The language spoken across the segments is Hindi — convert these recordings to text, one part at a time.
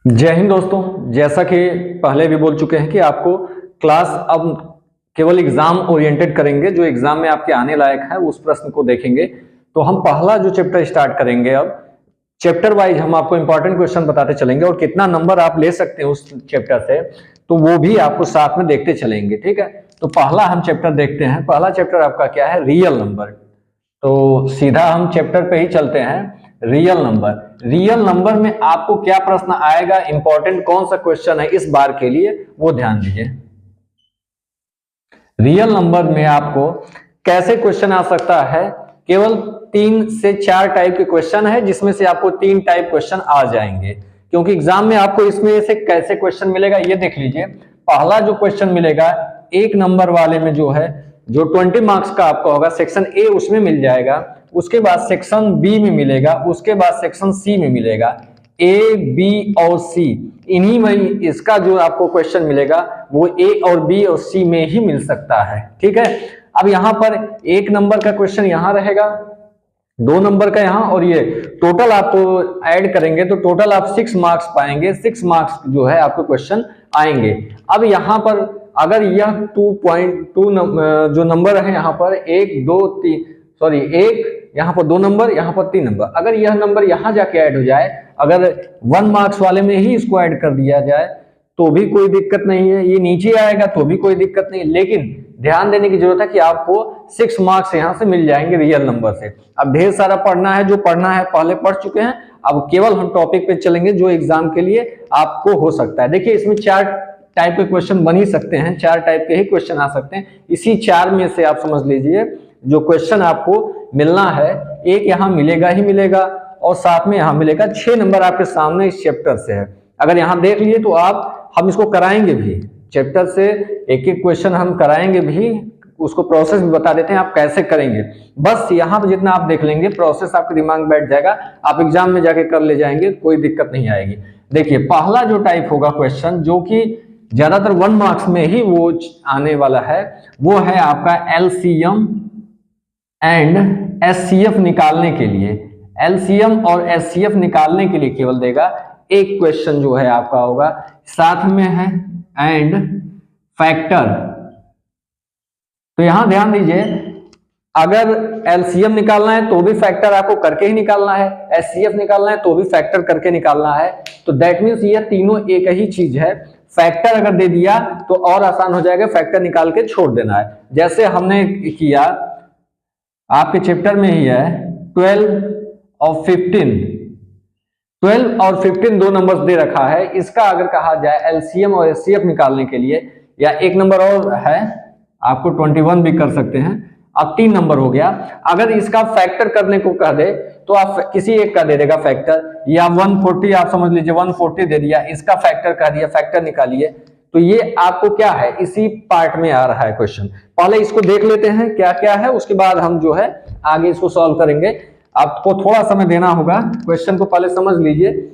जय हिंद दोस्तों। जैसा कि पहले भी बोल चुके हैं कि आपको क्लास अब केवल एग्जाम ओरिएंटेड करेंगे, जो एग्जाम में आपके आने लायक है उस प्रश्न को देखेंगे। तो हम पहला जो चैप्टर स्टार्ट करेंगे, अब चैप्टर वाइज हम आपको इंपॉर्टेंट क्वेश्चन बताते चलेंगे और कितना नंबर आप ले सकते हैं उस चैप्टर से, तो वो भी आपको साथ में देखते चलेंगे। ठीक है, तो पहला हम चैप्टर देखते हैं। पहला चैप्टर आपका क्या है? Real number. तो सीधा हम चैप्टर पे ही चलते हैं। Real number. रियल नंबर में आपको क्या प्रश्न आएगा, इंपॉर्टेंट कौन सा क्वेश्चन है इस बार के लिए, वो ध्यान दीजिए। रियल नंबर में आपको कैसे क्वेश्चन आ सकता है? केवल 3 से 4 टाइप के क्वेश्चन है, जिसमें से आपको 3 टाइप क्वेश्चन आ जाएंगे, क्योंकि एग्जाम में आपको इसमें से कैसे क्वेश्चन मिलेगा ये देख लीजिए। पहला जो क्वेश्चन मिलेगा 1 नंबर वाले में जो है, जो 20 मार्क्स का आपका होगा, सेक्शन ए उसमें मिल जाएगा। उसके बाद सेक्शन बी में मिलेगा, उसके बाद सेक्शन सी में मिलेगा। ए, बी और सी, इन्हीं में इसका जो आपको क्वेश्चन मिलेगा वो ए और बी और सी में ही मिल सकता है। ठीक है, अब यहां पर 1 नंबर का क्वेश्चन यहां रहेगा, 2 नंबर का यहां, और ये टोटल आपको ऐड करेंगे तो टोटल आप 6 मार्क्स पाएंगे। 6 मार्क्स जो है आपको क्वेश्चन आएंगे। अब यहां पर अगर यह 2.2 जो नंबर है यहाँ पर 1 2 3 सॉरी 1 यहाँ पर 2 नंबर, यहाँ पर 3 नंबर, अगर यह नंबर यहाँ जाके ऐड हो जाए, अगर 1 मार्क्स वाले में ही इसको ऐड कर दिया जाए तो भी कोई दिक्कत नहीं है, ये नीचे आएगा तो भी कोई दिक्कत नहीं, लेकिन ध्यान देने की जरूरत है कि आपको 6 मार्क्स यहाँ से मिल जाएंगे रियल नंबर से। अब ढेर सारा पढ़ना है, जो पढ़ना है पहले पढ़ चुके हैं, अब केवल हम टॉपिक पे चलेंगे जो एग्जाम के लिए आपको हो सकता है। देखिए, इसमें 4 टाइप के क्वेश्चन बन ही सकते हैं, 4 टाइप के ही क्वेश्चन आ सकते हैं। इसी 4 में से आप समझ लीजिए जो क्वेश्चन आपको मिलना है, एक यहाँ मिलेगा ही मिलेगा, और साथ में यहाँ मिलेगा 6 नंबर आपके सामने इस चैप्टर से है। अगर यहाँ देख लिए तो हम इसको कराएंगे भी, चैप्टर से एक एक क्वेश्चन हम कराएंगे भी, उसको प्रोसेस भी बता देते हैं आप कैसे करेंगे। बस यहाँ पर जितना आप देख लेंगे प्रोसेस आपके दिमाग में बैठ जाएगा, आप एग्जाम में जाके कर ले जाएंगे, कोई दिक्कत नहीं आएगी। देखिए, पहला जो टाइप होगा क्वेश्चन, जो कि ज्यादातर 1 मार्क्स में ही वो आने वाला है, वो है आपका एलसीएम एंड एचसीएफ निकालने के लिए। एलसीएम और एचसीएफ निकालने के लिए केवल देगा एक क्वेश्चन जो है आपका होगा, साथ में है एंड फैक्टर। तो यहां ध्यान दीजिए, अगर एलसीएम निकालना है तो भी फैक्टर आपको करके ही निकालना है, एचसीएफ निकालना है तो भी फैक्टर करके निकालना है। तो दैट मीन्स ये तीनों एक ही चीज है। फैक्टर अगर दे दिया तो और आसान हो जाएगा, फैक्टर निकाल के छोड़ देना है, जैसे हमने किया आपके चैप्टर में ही है। 12 और 15 2 नंबर्स दे रखा है, इसका अगर कहा जाए एलसीएम और एचसीएफ निकालने के लिए, या एक नंबर और है आपको 21 भी कर सकते हैं, अब 3 नंबर हो गया। अगर इसका फैक्टर करने को कह दे तो आप किसी एक का दे देगा फैक्टर, या 140 आप समझ लीजिए 140 दे दिया, इसका फैक्टर कह दिया, फैक्टर निकालिए। तो ये आपको क्या है, इसी पार्ट में आ रहा है क्वेश्चन। पहले इसको देख लेते हैं क्या क्या है, उसके बाद हम जो है आगे इसको सॉल्व करेंगे। आपको थोड़ा समय देना होगा, क्वेश्चन को पहले समझ लीजिए,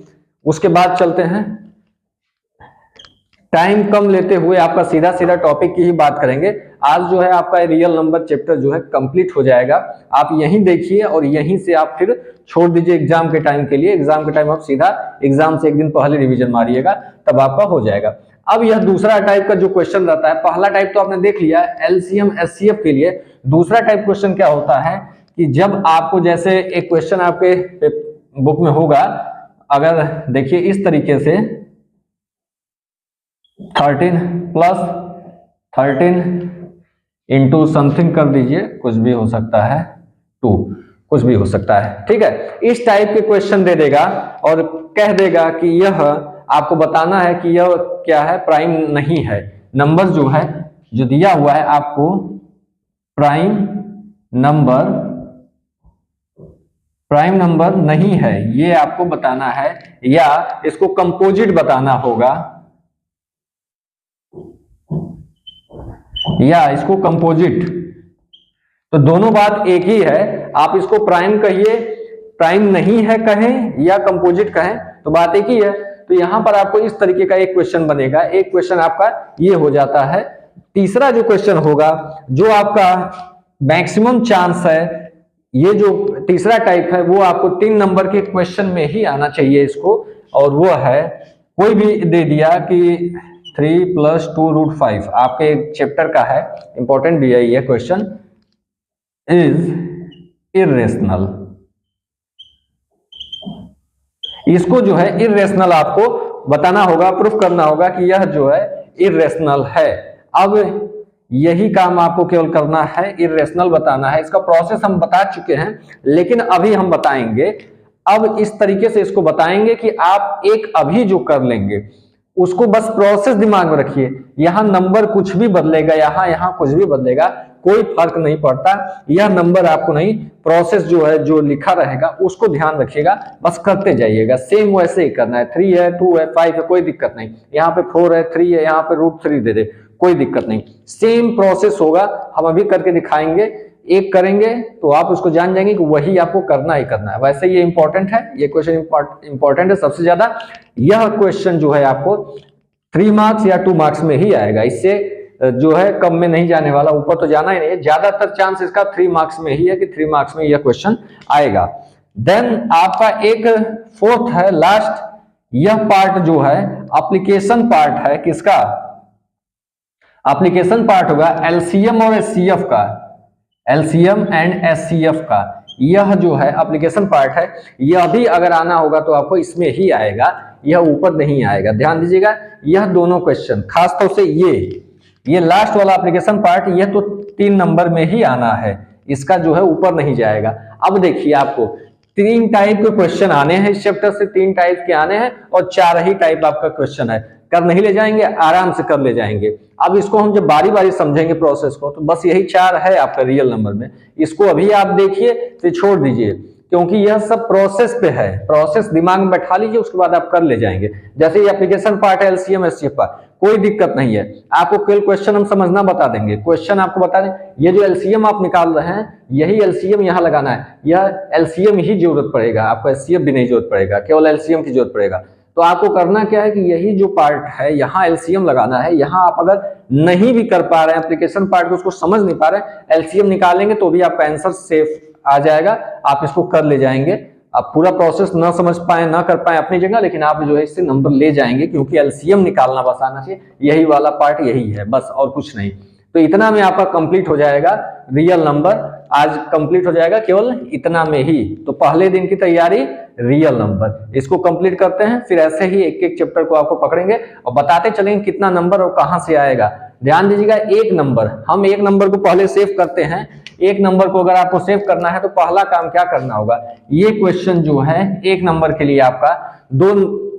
उसके बाद चलते हैं। टाइम कम लेते हुए आपका सीधा सीधा टॉपिक की ही बात करेंगे। आज जो है आपका रियल नंबर चैप्टर जो है कंप्लीट हो जाएगा। आप यहीं देखिए और यहीं से आप फिर छोड़ दीजिए एग्जाम के टाइम के लिए। एग्जाम के टाइम आप सीधा एग्जाम से एक दिन पहले रिवीजन मारिएगा, तब आपका हो जाएगा। अब यह दूसरा टाइप का जो क्वेश्चन रहता है, पहला टाइप तो आपने देख लिया एलसीएम एचसीएफ के लिए। दूसरा टाइप क्वेश्चन क्या होता है कि जब आपको, जैसे एक क्वेश्चन आपके बुक में होगा, अगर देखिए इस तरीके से 13 + 13 इंटू समथिंग कर दीजिए, कुछ भी हो सकता है, 2 कुछ भी हो सकता है। ठीक है, इस टाइप के क्वेश्चन दे देगा और कह देगा कि यह आपको बताना है कि यह क्या है, प्राइम नहीं है। नंबर जो है जो दिया हुआ है आपको, प्राइम नंबर नहीं है, ये आपको बताना है, या इसको कंपोजिट बताना होगा, या इसको कंपोजिट। तो दोनों बात एक ही है, आप इसको प्राइम कहिए, प्राइम नहीं है कहें, या कंपोजिट कहें, तो बात एक ही है। तो यहां पर आपको इस तरीके का एक क्वेश्चन बनेगा, एक क्वेश्चन आपका ये हो जाता है। तीसरा जो क्वेश्चन होगा, जो आपका मैक्सिमम चांस है, ये जो तीसरा टाइप है वो आपको 3 नंबर के क्वेश्चन में ही आना चाहिए इसको, और वो है कोई भी दे दिया कि 3 + 2√5 आपके चैप्टर का है, इंपॉर्टेंट दिया ये क्वेश्चन, इज इर्रेशनल। इसको जो है इर्रेशनल आपको बताना होगा, प्रूफ करना होगा कि यह जो है इर्रेशनल है। अब यही काम आपको केवल करना है, इर्रेशनल बताना है। इसका प्रोसेस हम बता चुके हैं, लेकिन अभी हम बताएंगे। अब इस तरीके से इसको बताएंगे कि आप एक अभी जो कर लेंगे उसको बस प्रोसेस दिमाग में रखिए। यहां नंबर कुछ भी बदलेगा, यहां कुछ भी बदलेगा, कोई फर्क नहीं पड़ता। यह नंबर आपको नहीं, प्रोसेस जो है जो लिखा रहेगा उसको ध्यान रखिएगा, बस करते जाइएगा। सेम वैसे ही करना है। 3 है, 2 है, 5 है, कोई दिक्कत नहीं। यहाँ पे 4 है, 3 है, यहाँ पे √3 दे दे, कोई दिक्कत नहीं। सेम प्रोसेस होगा, हम अभी करके दिखाएंगे। एक करेंगे तो आप उसको जान जाएंगे कि वही आपको करना ही करना है। वैसे ये इंपॉर्टेंट है, ये क्वेश्चन इंपॉर्टेंट है सबसे ज्यादा। यह क्वेश्चन जो है आपको 3 मार्क्स या 2 मार्क्स में ही आएगा, इससे जो है कम में नहीं जाने वाला, ऊपर तो जाना ही नहीं है। ज्यादातर चांस इसका 3 मार्क्स में ही है कि 3 मार्क्स में यह क्वेश्चन आएगा। देन आपका एक फोर्थ है, लास्ट, यह पार्ट जो है एप्लीकेशन पार्ट है। किसका एप्लीकेशन पार्ट होगा? एलसीएम और एचसीएफ का, एलसीएम एंड एचसीएफ का। यह जो है एप्लीकेशन पार्ट है, यह भी अगर आना होगा तो आपको इसमें ही आएगा, यह ऊपर नहीं आएगा। ध्यान दीजिएगा, यह दोनों क्वेश्चन, खासतौर से ये लास्ट वाला एप्लीकेशन पार्ट, यह तो 3 नंबर में ही आना है, इसका जो है ऊपर नहीं जाएगा। अब देखिए, आपको 3 टाइप के क्वेश्चन आने हैं इस चैप्टर से, 3 टाइप के आने हैं और 4 ही टाइप आपका क्वेश्चन है। कर नहीं ले जाएंगे, आराम से कर ले जाएंगे। अब इसको हम जब बारी बारी समझेंगे प्रोसेस को, तो बस यही 4 है आपका रियल नंबर में। इसको अभी आप देखिए फिर छोड़ दीजिए, क्योंकि यह सब प्रोसेस पे है। प्रोसेस दिमाग में बैठा लीजिए, उसके बाद आप कर ले जाएंगे। जैसे ये एप्लीकेशन पार्ट है, एलसीएम एचसीएफ का, कोई दिक्कत नहीं है। आपको केवल क्वेश्चन हम समझना बता देंगे, क्वेश्चन आपको बता दें। ये जो एलसीएम आप निकाल रहे हैं, यही एलसीएम यहाँ लगाना है, यह एलसीएम ही जरूरत पड़ेगा आपको, एचसीएफ भी नहीं जरूरत पड़ेगा, केवल एलसीएम की जरूरत पड़ेगा। तो आपको करना क्या है कि यही जो पार्ट है यहाँ एलसीएम लगाना है। यहाँ आप अगर नहीं भी कर पा रहे हैं एप्लीकेशन पार्ट को, उसको समझ नहीं पा रहे हैं, एलसीएम निकालेंगे तो भी आपका आंसर सेफ आ जाएगा, आप इसको कर ले जाएंगे। आप पूरा प्रोसेस ना समझ पाए ना कर पाए अपनी जगह, लेकिन आप जो है इससे नंबर ले जाएंगे, क्योंकि एलसीएम निकालना बस आना चाहिए। यही वाला पार्ट यही है, बस और कुछ नहीं। तो इतना में आपका कंप्लीट हो जाएगा रियल नंबर, आज कंप्लीट हो जाएगा केवल इतना में ही। तो पहले दिन की तैयारी रियल नंबर, इसको कंप्लीट करते हैं, फिर ऐसे ही एक एक चैप्टर को आपको पकड़ेंगे और बताते चलेंगे कितना नंबर और कहां से आएगा। ध्यान दीजिएगा, एक नंबर, हम एक नंबर को पहले सेव करते हैं। एक नंबर को अगर आपको सेव करना है तो पहला काम क्या करना होगा, ये क्वेश्चन जो है एक नंबर के लिए आपका 2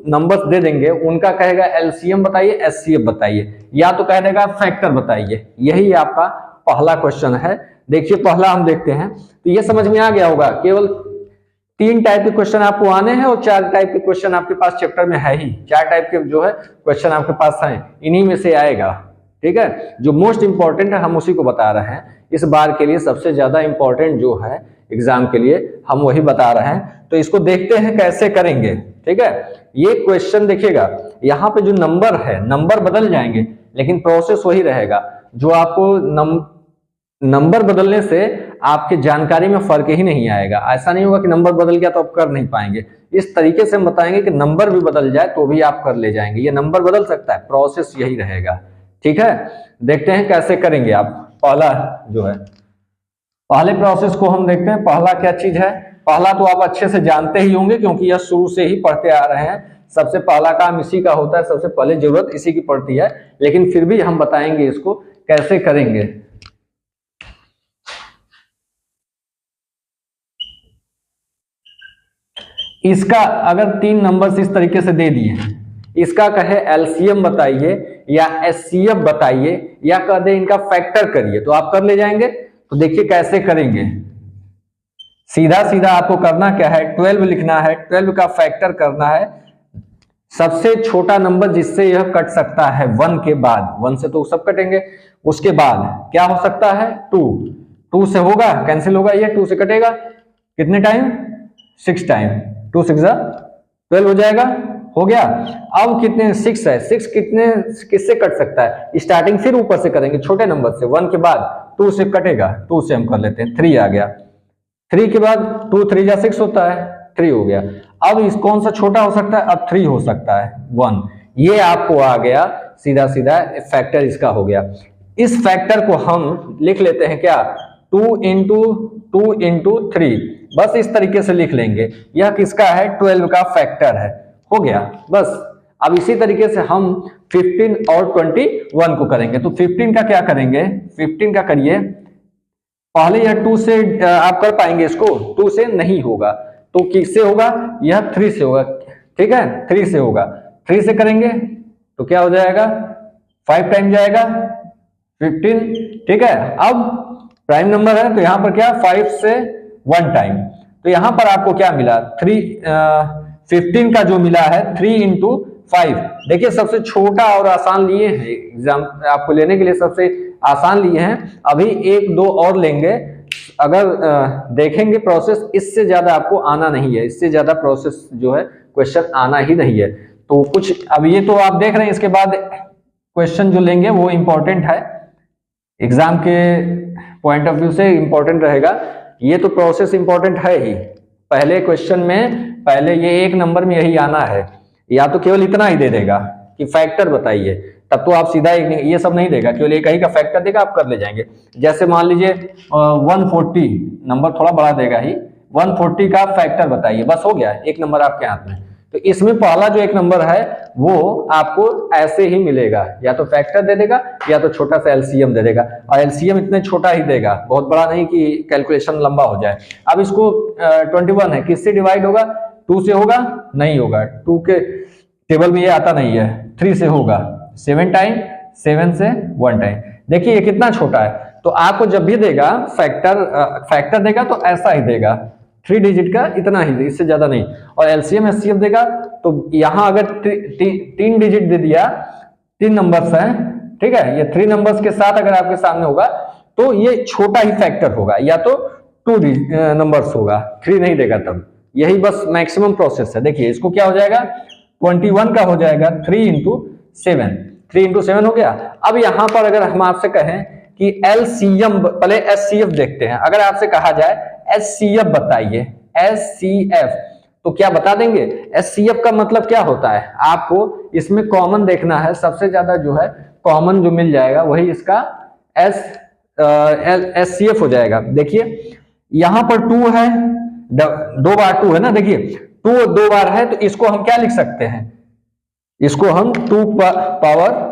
नंबर्स दे देंगे, उनका कहेगा एलसीएम बताइए, एचसीएफ बताइए, या तो कह देगा फैक्टर बताइए। यही आपका पहला क्वेश्चन है। देखिए पहला हम देखते हैं, तो ये समझ में आ गया होगा। केवल 3 टाइप के क्वेश्चन आपको आने हैं और 4 टाइप के क्वेश्चन आपके पास चैप्टर में है ही। 4 टाइप के जो है क्वेश्चन आपके पास हैं, इन्हीं में से आएगा। ठीक है, जो मोस्ट इंपॉर्टेंट है हम उसी को बता रहे हैं। इस बार के लिए सबसे ज्यादा इंपॉर्टेंट जो है एग्जाम के लिए, हम वही बता रहे हैं। तो इसको देखते हैं कैसे करेंगे। ठीक है, ये क्वेश्चन देखिएगा, यहाँ पे जो नंबर है, नंबर बदल जाएंगे लेकिन प्रोसेस वही रहेगा। जो आपको नंबर बदलने से आपके जानकारी में फर्क ही नहीं आएगा। ऐसा नहीं होगा कि नंबर बदल गया तो आप कर नहीं पाएंगे। इस तरीके से हम बताएंगे कि नंबर भी बदल जाए तो भी आप कर ले जाएंगे। ये नंबर बदल सकता है, प्रोसेस यही रहेगा। ठीक है, देखते हैं कैसे करेंगे आप। पहला जो है, पहले प्रोसेस को हम देखते हैं। पहला क्या चीज है, पहला तो आप अच्छे से जानते ही होंगे, क्योंकि यह शुरू से ही पढ़ते आ रहे हैं। सबसे पहला काम इसी का होता है, सबसे पहले जरूरत इसी की पड़ती है, लेकिन फिर भी हम बताएंगे इसको कैसे करेंगे। इसका अगर 3 नंबर इस तरीके से दे दिए हैं, इसका कहे एलसीएम बताइए या एचसीएफ बताइए या कह दे इनका फैक्टर करिए, तो आप कर ले जाएंगे। तो देखिए कैसे करेंगे। सीधा सीधा आपको करना क्या है, 12 लिखना है, 12 का फैक्टर करना है। सबसे छोटा नंबर जिससे यह कट सकता है 1 के बाद, 1 से तो सब कटेंगे, उसके बाद क्या हो सकता है 2 से होगा, कैंसिल होगा, ये 2 से कटेगा कितने टाइम, 6 टाइम, 2 6 12 हो जाएगा, हो गया। अब कितने, 6 है, 6 किससे कट सकता है, स्टार्टिंग फिर ऊपर से करेंगे छोटे नंबर से, 1 के बाद 2 से कटेगा, 2 से हम कर लेते हैं, 3 आ गया, 3 के बाद 2 3 जा 6 होता है, 3 हो गया। अब इस कौन सा छोटा हो सकता है, अब 3 हो सकता है 1। ये आपको आ गया सीधा सीधा फैक्टर इसका हो गया। इस फैक्टर को हम लिख लेते हैं क्या, 2 इंटू 2 इंटू 3, बस इस तरीके से लिख लेंगे। यह किसका है, 12 का फैक्टर है, हो गया बस। अब इसी तरीके से हम 15 और 21 को करेंगे। तो 15 का क्या करेंगे, 15 का करिए, पहले यह 2 से आप कर पाएंगे इसको, 2 से नहीं होगा तो किससे होगा, यह 3 से होगा, ठीक है 3 से होगा। 3 से करेंगे तो क्या हो जाएगा, 5 टाइम जाएगा 15, ठीक है। अब प्राइम नंबर है तो यहां पर क्या 5 से 1 टाइम, तो यहां पर आपको क्या मिला 15 का जो मिला है 3 इंटू 5। देखिए सबसे छोटा और आसान लिए हैं, एग्जाम आपको लेने के लिए सबसे आसान लिए हैं। अभी 1-2 और लेंगे, अगर देखेंगे प्रोसेस, इससे ज्यादा आपको आना नहीं है, इससे ज्यादा प्रोसेस जो है क्वेश्चन आना ही नहीं है। तो कुछ अब ये तो आप देख रहे हैं, इसके बाद क्वेश्चन जो लेंगे वो इंपॉर्टेंट है, एग्जाम के पॉइंट ऑफ व्यू से इंपॉर्टेंट रहेगा। ये तो प्रोसेस इंपॉर्टेंट है ही, पहले क्वेश्चन में पहले ये 1 नंबर में यही आना है, या तो केवल इतना ही दे देगा कि फैक्टर बताइए, तब तो आप सीधा ये सब नहीं देगा, केवल एक ही का फैक्टर देगा, आप कर ले जाएंगे। जैसे मान लीजिए 140 नंबर थोड़ा बड़ा देगा ही, 140 का फैक्टर बताइए, बस हो गया 1 नंबर आपके हाथ में। तो इसमें पहला जो 1 नंबर है वो आपको ऐसे ही मिलेगा, या तो फैक्टर दे देगा या तो छोटा सा एलसीएम दे देगा, और एलसीएम इतने छोटा ही देगा, बहुत बड़ा नहीं कि कैलकुलेशन लंबा हो जाए। अब इसको 21 है, किससे डिवाइड होगा, 2 से होगा, नहीं होगा, 2 के टेबल में ये आता नहीं है, 3 से होगा, 7 टाइम, 7 से 1 टाइम। देखिए ये कितना छोटा है, तो आपको जब भी देगा फैक्टर देगा तो ऐसा ही देगा, 3 डिजिट का इतना ही, इससे ज्यादा नहीं। और एलसीएम एचसीएफ देगा तो यहां अगर 3 डिजिट दे दिया, 3 नंबर्स हैं, ठीक है, ये 3 नंबर्स के साथ अगर आपके सामने होगा तो ये छोटा ही फैक्टर होगा, या तो 2 नंबर्स होगा, 3 नहीं देगा तब। यही बस मैक्सिमम प्रोसेस है। देखिए इसको क्या हो जाएगा, 21 का हो जाएगा 3 इंटू 7, 3 इंटू 7 हो गया। अब यहां पर अगर हम आपसे कहें कि एलसीएम, पहले एचसीएफ देखते हैं, अगर आपसे कहा जाए एचसीएफ बताइए, एचसीएफ, तो क्या बता देंगे, एचसीएफ का मतलब क्या होता है, आपको इसमें कॉमन देखना है, सबसे ज्यादा जो है कॉमन जो मिल जाएगा वही इसका एचसीएफ हो जाएगा। देखिए यहां पर 2 है, 2 बार 2 है ना, देखिए 2 2 बार है, तो इसको हम क्या लिख सकते हैं, इसको हम 2 पावर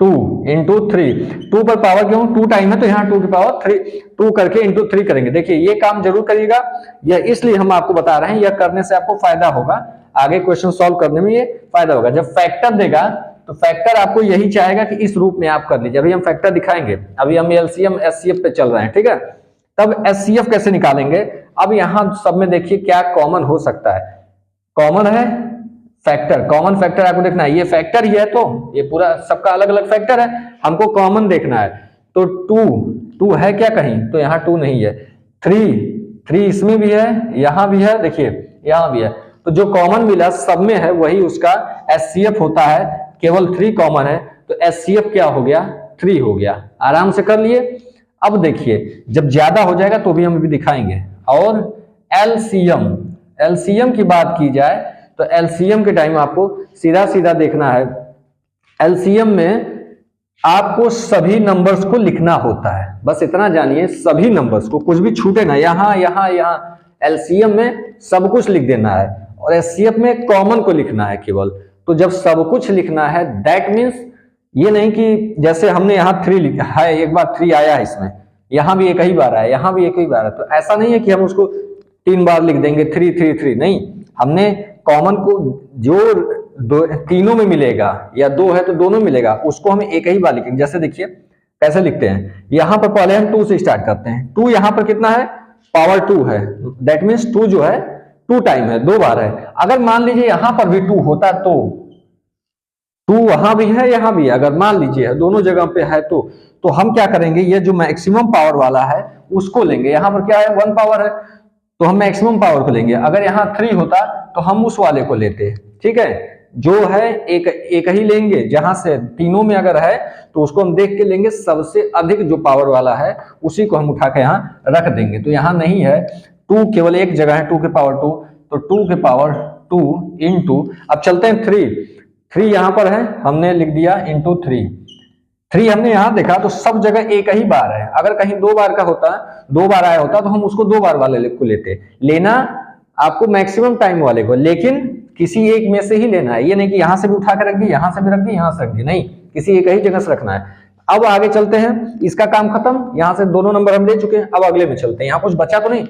2 इंटू 3, 2 पर पावर क्यों, 2 टाइम है तो यहाँ 2 की पावर 3, 2 करके इंटू 3 करेंगे। देखिए ये काम जरूर करिएगा, यह इसलिए हम आपको बता रहे हैं, यह करने से आपको फायदा होगा, आगे क्वेश्चन सॉल्व करने में ये फायदा होगा। जब फैक्टर देगा तो फैक्टर आपको यही चाहेगा कि इस रूप में आप कर लीजिए। अभी हम फैक्टर दिखाएंगे, अभी हम एलसीएम एचसीएफ पे चल रहे हैं, ठीक है। तब एचसीएफ कैसे निकालेंगे, अब यहाँ सब में देखिए क्या कॉमन हो सकता है, कॉमन है फैक्टर, कॉमन फैक्टर आपको देखना है, ये फैक्टर ही है तो ये पूरा सबका अलग अलग फैक्टर है, हमको कॉमन देखना है। तो 2 है क्या कहीं, तो यहाँ 2 नहीं है, 3 इसमें भी है, यहाँ भी है, देखिए यहाँ भी है, तो जो कॉमन मिला सब में है वही उसका एचसीएफ होता है, केवल 3 कॉमन है तो एचसीएफ क्या हो गया, 3 हो गया। आराम से कर लिए। अब देखिए जब ज्यादा हो जाएगा तो भी हम अभी दिखाएंगे। और एलसीएम की बात की जाए तो एलसीएम के टाइम आपको सीधा सीधा देखना है, एलसीएम में आपको सभी नंबर्स को लिखना होता है, बस इतना जानिए, सभी नंबर्स को, कुछ भी छूटे ना, यहाँ यहाँ यहाँ, एलसीएम में सब कुछ लिख देना है, और एचसीएफ में कॉमन को लिखना है केवल। तो जब सब कुछ लिखना है दैट मीन्स ये नहीं कि जैसे हमने यहाँ 3 लिखा है, एक बार 3 आया है इसमें, यहाँ भी एक ही बार आया, यहाँ भी एक ही बार है, तो ऐसा नहीं है कि हम उसको 3 बार लिख देंगे 3 3 3, नहीं, हमने कॉमन को जो तीनों में मिलेगा, या 2 है तो दोनों मिलेगा, उसको हम एक ही बार लिखेंगे। जैसे देखिए कैसे लिखते हैं, यहां पर पहले हम 2 से स्टार्ट करते हैं, 2 यहां पर कितना है, पावर 2 है, दैट मीन्स 2 जो है 2 टाइम है, 2 बार है। अगर मान लीजिए यहां पर भी 2 होता तो 2 वहां भी है यहाँ भी है, अगर मान लीजिए दोनों जगह पे है तो हम क्या करेंगे, ये जो मैक्सिमम पावर वाला है उसको लेंगे, यहाँ पर क्या है 1 पावर है तो हम मैक्सिमम पावर को लेंगे। अगर यहाँ 3 होता तो हम उस वाले को लेते, ठीक है, जो है एक ही लेंगे, जहां से तीनों में अगर है तो उसको हम देख के लेंगे, सबसे अधिक जो पावर वाला है उसी को हम उठा के यहाँ रख देंगे। तो यहाँ नहीं है 2, केवल एक जगह है 2 के पावर 2, तो 2 के पावर 2 इंटू, अब चलते हैं 3 यहाँ पर है, हमने लिख दिया इंटू 3 हमने यहाँ देखा तो सब जगह एक ही बार है, अगर कहीं 2 बार का होता, 2 बार आया होता तो हम उसको 2 बार वाले को लेते, लेना आपको मैक्सिमम टाइम वाले को, लेकिन किसी एक में से ही लेना है, ये नहीं कि यहां से भी उठा के रख दी, यहां से भी रख दी, यहां से रख दी, नहीं, किसी एक ही जगह से रखना है। अब आगे चलते हैं, इसका काम खत्म, यहां से दोनों नंबर हम ले चुके हैं, अब अगले में चलते हैं, यहाँ कुछ बचा तो नहीं,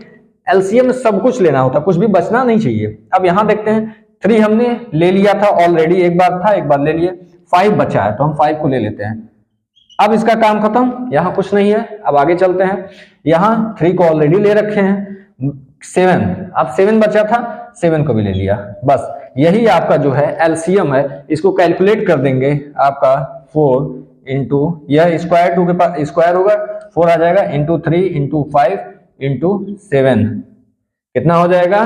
एलसीएम में सब कुछ लेना होता, कुछ भी बचना नहीं चाहिए। अब यहाँ देखते हैं 3 हमने ले लिया था ऑलरेडी, एक बार था, एक बार ले लिए, 5 बचा है तो हम 5 को ले लेते हैं। अब इसका काम खत्म, यहाँ कुछ नहीं है, अब आगे चलते हैं, यहाँ 3 को ऑलरेडी ले रखे हैं, 7, अब 7 बचा था, 7 को भी ले लिया, बस यही आपका जो है एलसीएम है। इसको कैलकुलेट कर देंगे, आपका 4 इंटू यह स्क्वायर 2 के पास स्क्वायर होगा 4 आ जाएगा, इंटू 3 इंटू 5 इंटू 7 कितना हो जाएगा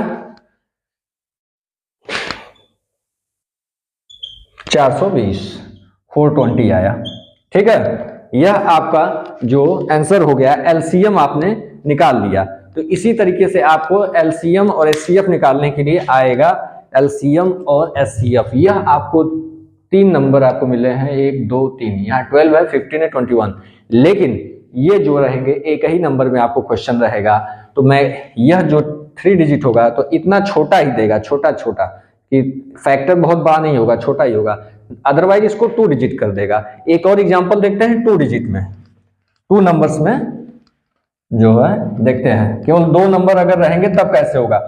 420, 420 आया। ठीक है, यह आपका जो आंसर हो गया, एलसीएम आपने निकाल लिया। तो इसी तरीके से आपको एलसीएम और एचसीएफ निकालने के लिए आएगा, एलसीएम और एचसीएफ। यह आपको 3 नंबर आपको मिले हैं, 1 2 3, यहाँ 12 है, 15 है, 21, लेकिन ये जो रहेंगे एक ही नंबर में आपको क्वेश्चन रहेगा। तो मैं यह जो 3 डिजिट होगा तो इतना छोटा ही देगा, छोटा छोटा, कि फैक्टर बहुत बड़ा नहीं होगा, छोटा ही होगा, अदरवाइज इसको 2 डिजिट कर देगा। एक और एग्जांपल देखते हैं 2 डिजिट में, 2 नंबर्स में जो है देखते हैं, केवल 2 नंबर अगर रहेंगे तब कैसे होगा।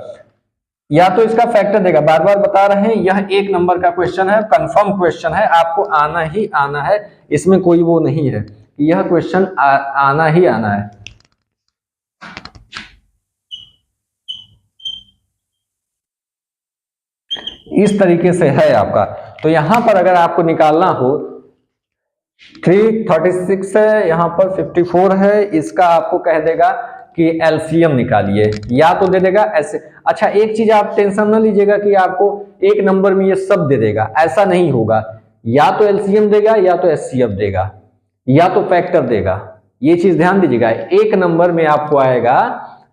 या तो इसका फैक्टर देगा, बार बार बता रहे हैं यह 1 नंबर का क्वेश्चन है, कंफर्म क्वेश्चन है, आपको आना ही आना है, इसमें कोई वो नहीं है, यह क्वेश्चन आना ही आना है। इस तरीके से है आपका। तो यहां पर अगर आपको निकालना हो, 336 है, यहां पर 54 है, इसका आपको कह देगा कि एलसीएम निकालिए, या तो दे देगा ऐसे। अच्छा, एक चीज आप टेंशन ना लीजिएगा कि आपको 1 नंबर में ये सब दे देगा, ऐसा नहीं होगा, या तो एलसीएम देगा, या तो एचसीएफ देगा, या तो फैक्टर देगा। ये चीज ध्यान दीजिएगा, 1 नंबर में आपको आएगा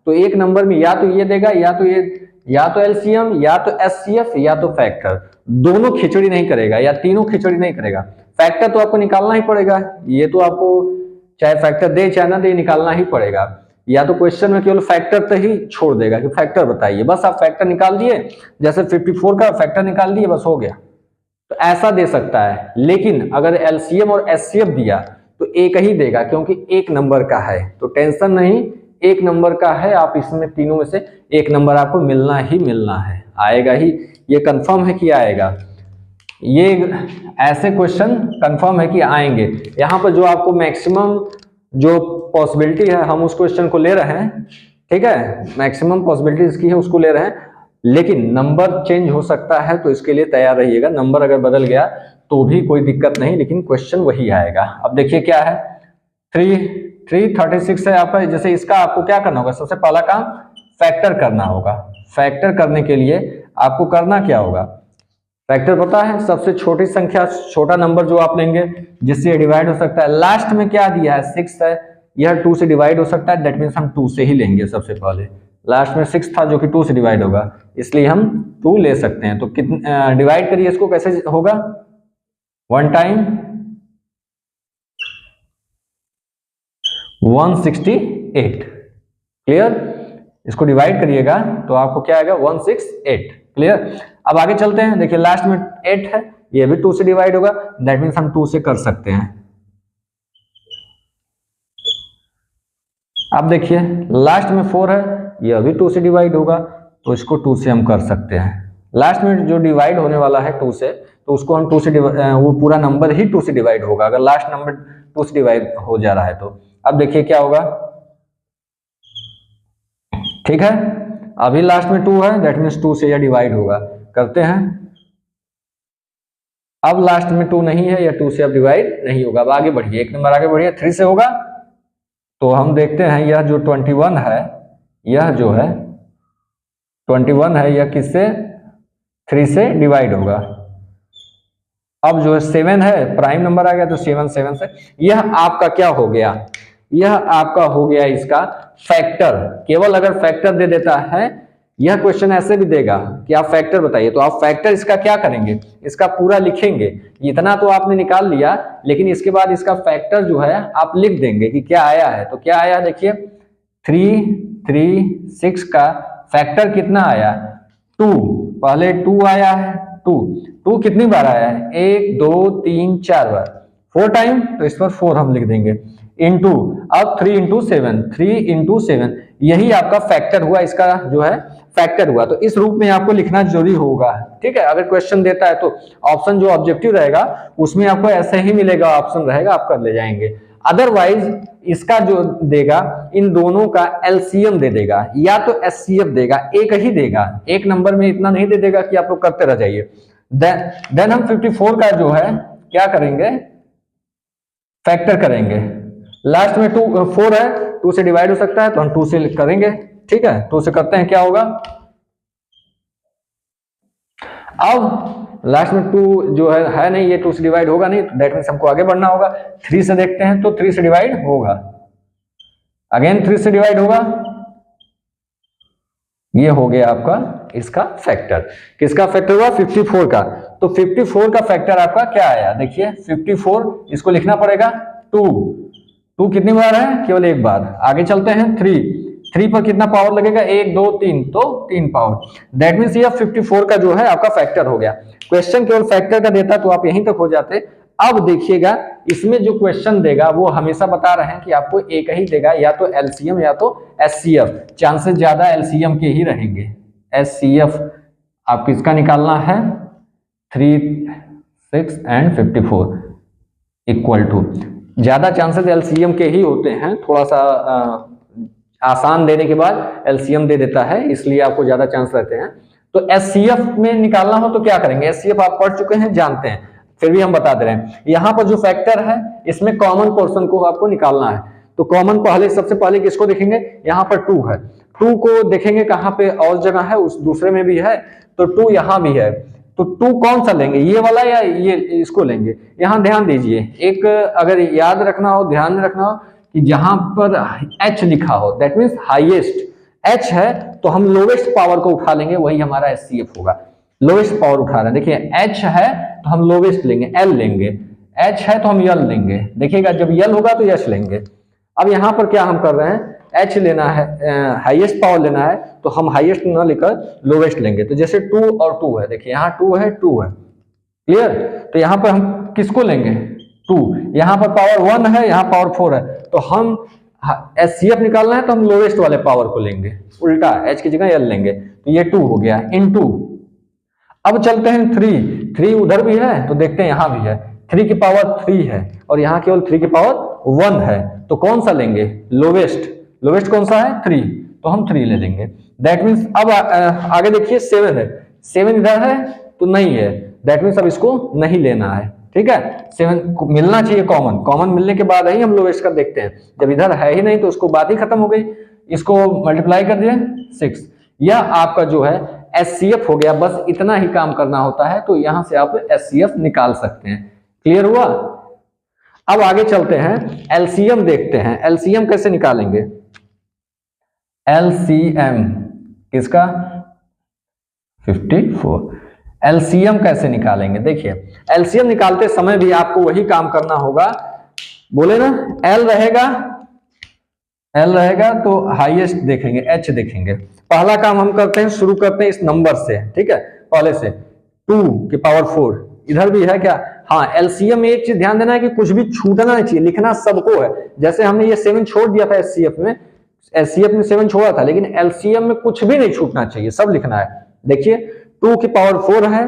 तो 1 नंबर में या तो ये देगा, या तो ये, या तो एलसीएम, या तो एचसीएफ, या तो फैक्टर, दोनों खिचड़ी नहीं करेगा, या तीनों खिचड़ी नहीं करेगा। फैक्टर तो आपको निकालना ही पड़ेगा, ये तो आपको चाहे फैक्टर दे चाहे ना दे निकालना ही पड़ेगा। या तो क्वेश्चन में केवल फैक्टर तो ही छोड़ देगा कि फैक्टर बताइए, बस आप फैक्टर निकाल दिए, जैसे 54 का फैक्टर निकाल दिए, बस हो गया। तो ऐसा दे सकता है, लेकिन अगर एलसीएम और एचसीएफ दिया तो एक ही देगा, क्योंकि 1 नंबर का है, तो टेंशन नहीं, 1 नंबर का है, आप इसमें तीनों में से 1 नंबर आपको मिलना ही मिलना है, आएगा ही, ये कंफर्म है कि आएगा। ये ऐसे क्वेश्चन कंफर्म है कि आएंगे। यहाँ पर जो आपको मैक्सिमम जो पॉसिबिलिटी है, हम उस क्वेश्चन को ले रहे हैं, ठीक है, मैक्सिमम पॉसिबिलिटी इसकी है, उसको ले रहे हैं, लेकिन नंबर चेंज हो सकता है, तो इसके लिए तैयार रहिएगा। नंबर अगर बदल गया तो भी कोई दिक्कत नहीं, लेकिन क्वेश्चन वही आएगा। अब देखिए क्या है, 336 है आपका, जैसे इसका आपको क्या करना होगा, सबसे पहला काम फैक्टर करना होगा। फैक्टर करने के लिए आपको करना क्या होगा, फैक्टर पता है, सबसे छोटी संख्या, छोटा नंबर जो आप लेंगे जिससे डिवाइड हो सकता है। लास्ट में क्या दिया है, 6 है, यह 2 से डिवाइड हो सकता है, दैट मीन्स हम 2 से ही लेंगे सबसे पहले। लास्ट में 6 था जो कि 2 से डिवाइड होगा, इसलिए हम 2 ले सकते हैं। तो कितना डिवाइड करिए इसको, कैसे होगा, 1 टाइम 168, क्लियर, इसको डिवाइड करिएगा तो आपको क्या आएगा 168, क्लियर। अब आगे चलते हैं, देखिए लास्ट में 8 है, ये भी 2 से डिवाइड होगा, दैट मीन्स हम 2 से कर सकते हैं। अब देखिए लास्ट में 4 है, यह भी 2 से डिवाइड होगा, तो इसको 2 से हम कर सकते हैं। लास्ट में जो डिवाइड होने वाला है 2 से, तो उसको हम 2 से वो पूरा नंबर ही 2 से डिवाइड होगा, अगर लास्ट नंबर 2 से डिवाइड हो जा रहा है तो। अब देखिए क्या होगा, ठीक है, अभी लास्ट में 2 है, दैट मीन्स 2 से यह डिवाइड होगा, करते हैं। अब लास्ट में 2 नहीं है, या 2 से अब डिवाइड नहीं होगा। अब आगे बढ़िए, 1 नंबर आगे बढ़िए, 3 से होगा, तो हम देखते हैं यह जो 21 है, यह जो है 21 है, यह किससे, 3 से डिवाइड होगा। अब जो है 7 है, प्राइम नंबर आ गया, तो 7 से, यह आपका क्या हो गया, यह आपका हो गया इसका फैक्टर। केवल अगर फैक्टर दे देता है यह क्वेश्चन ऐसे भी देगा कि आप फैक्टर बताइए, तो आप फैक्टर इसका क्या करेंगे, इसका पूरा लिखेंगे। इतना तो आपने निकाल लिया, लेकिन इसके बाद इसका फैक्टर जो है आप लिख देंगे कि क्या आया है। तो क्या आया देखिए, 336 का फैक्टर कितना आया, 2। पहले 2 आया है, 2 कितनी बार आया है, 1 2 3 4 बार, 4 टाइम, तो इस पर 4 हम लिख देंगे, इंटू अब 3 इंटू 7, 3 इंटू 7, यही आपका फैक्टर हुआ, इसका जो है फैक्टर हुआ। तो इस रूप में आपको लिखना जरूरी होगा, ठीक है। अगर क्वेश्चन देता है तो ऑप्शन जो ऑब्जेक्टिव रहेगा उसमें आपको ऐसे ही मिलेगा, ऑप्शन रहेगा, आप कर ले जाएंगे। अदरवाइज इसका जो देगा इन दोनों का एलसीएम दे देगा, या तो एचसीएफ देगा, एक ही देगा, एक नंबर में इतना नहीं दे देगा कि आप लोग करते रह जाइए। देन हम 54 का जो है क्या करेंगे, फैक्टर करेंगे। लास्ट में 4 है, 2 से डिवाइड हो सकता है, तो हम 2 से करेंगे, ठीक है। 2 से करते हैं, क्या होगा, अब लास्ट में 2 जो है नहीं, ये 2 से डिवाइड होगा नहीं, तो दैट मींस हमको आगे बढ़ना होगा। 3 से देखते हैं, तो 3 से डिवाइड होगा, अगेन 3 से डिवाइड होगा, ये हो गया आपका इसका फैक्टर। किसका फैक्टर हुआ, 54 का। तो 54 का फैक्टर आपका क्या आया, देखिए 54, इसको लिखना पड़ेगा 2 कितनी बार है, केवल एक बार। आगे चलते हैं, 3 पर कितना पावर लगेगा, 1 2 3, तो 3 पावर। दैट मीन्स ये 54 का जो है आपका फैक्टर हो गया। क्वेश्चन केवल फैक्टर का देता तो आप यहीं तक हो जाते। अब देखिएगा इसमें जो क्वेश्चन देगा वो हमेशा बता रहे हैं कि आपको एक ही देगा, या तो एलसीएम या तो एचसीएफ। चांसेस ज्यादा एलसीएम के ही रहेंगे। एचसीएफ आप किसका निकालना है, 3 6 एंड 54 इक्वल टू, ज्यादा चांसेस एलसीएम के ही होते हैं। थोड़ा सा आसान देने के बाद एलसीएम दे देता है, इसलिए आपको ज्यादा चांस रहते हैं। तो एचसीएफ में निकालना हो तो क्या करेंगे, एचसीएफ आप पढ़ चुके हैं, जानते हैं, फिर भी हम बता दे रहे हैं। यहाँ पर जो फैक्टर है इसमें कॉमन पोर्शन को आपको निकालना है। तो कॉमन पहले, सबसे पहले किसको देखेंगे, यहाँ पर 2 है, 2 को देखेंगे कहाँ पे और जगह है, उस दूसरे में भी है, तो 2 यहाँ भी है। तो 2 कौन सा लेंगे, ये वाला या ये इसको लेंगे। यहाँ ध्यान दीजिए, एक अगर याद रखना हो, ध्यान में रखना हो कि जहां पर H लिखा हो दैट मीन्स हाईएस्ट, H है तो हम लोवेस्ट पावर को उठा लेंगे, वही हमारा एचसीएफ होगा। लोवेस्ट पावर उठा रहे हैं, देखिए H है तो हम लोवेस्ट लेंगे, L लेंगे, H है तो हम L लेंगे। देखिएगा जब L होगा तो H लेंगे। अब यहाँ पर क्या हम कर रहे हैं, H लेना है, हाईएस्ट पावर लेना है, तो हम हाईएस्ट ना लेकर लोवेस्ट लेंगे। तो जैसे 2 और 2 है, देखिए यहाँ 2 है, 2 है, क्लियर। तो यहाँ पर हम किसको लेंगे, 2, यहाँ पर पावर 1 है, यहाँ पावर 4 है, तो हम एचसीएफ निकालना है तो हम लोवेस्ट वाले पावर को लेंगे, उल्टा H की जगह L लेंगे। तो ये 2 हो गया इनटू। अब चलते हैं 3 उधर भी है तो देखते हैं यहाँ भी है, 3 की पावर 3 है और यहाँ केवल 3 की पावर 1 है, तो कौन सा लेंगे, लोवेस्ट कौन सा है, 3, तो हम 3 ले लेंगे। दैट मीन्स अब आगे देखिए 7 है, 7 इधर है तो नहीं है, दैट मीन्स अब इसको नहीं लेना है, ठीक है। 7 मिलना चाहिए कॉमन मिलने के बाद ही हम लोवेस्ट का देखते हैं। जब इधर है ही नहीं तो उसको बात ही खत्म हो गई, इसको मल्टीप्लाई कर दिए 6, यह आपका जो है एचसीएफ हो गया। बस इतना ही काम करना होता है, तो यहां से आप एचसीएफ निकाल सकते हैं। क्लियर हुआ। अब आगे चलते हैं, एलसीएम देखते हैं। एलसीएम कैसे निकालेंगे, एलसीएम किसका, 54। एलसीएम कैसे निकालेंगे, देखिए एलसीएम निकालते समय भी आपको वही काम करना होगा, बोले ना एल रहेगा तो हाईएस्ट देखेंगे, एच देखेंगे। पहला काम हम करते हैं, शुरू करते हैं इस नंबर से, ठीक है, पहले से 2 की पावर 4, इधर भी है क्या, हाँ। एलसीएम में एक चीज ध्यान देना है कि कुछ भी छूटना नहीं चाहिए, लिखना सबको है। जैसे हमने ये 7 छोड़ दिया था एचसीएफ में 7 छोड़ा था, लेकिन एलसीएम में कुछ भी नहीं छूटना चाहिए, सब लिखना है। देखिए 2 की पावर 4 है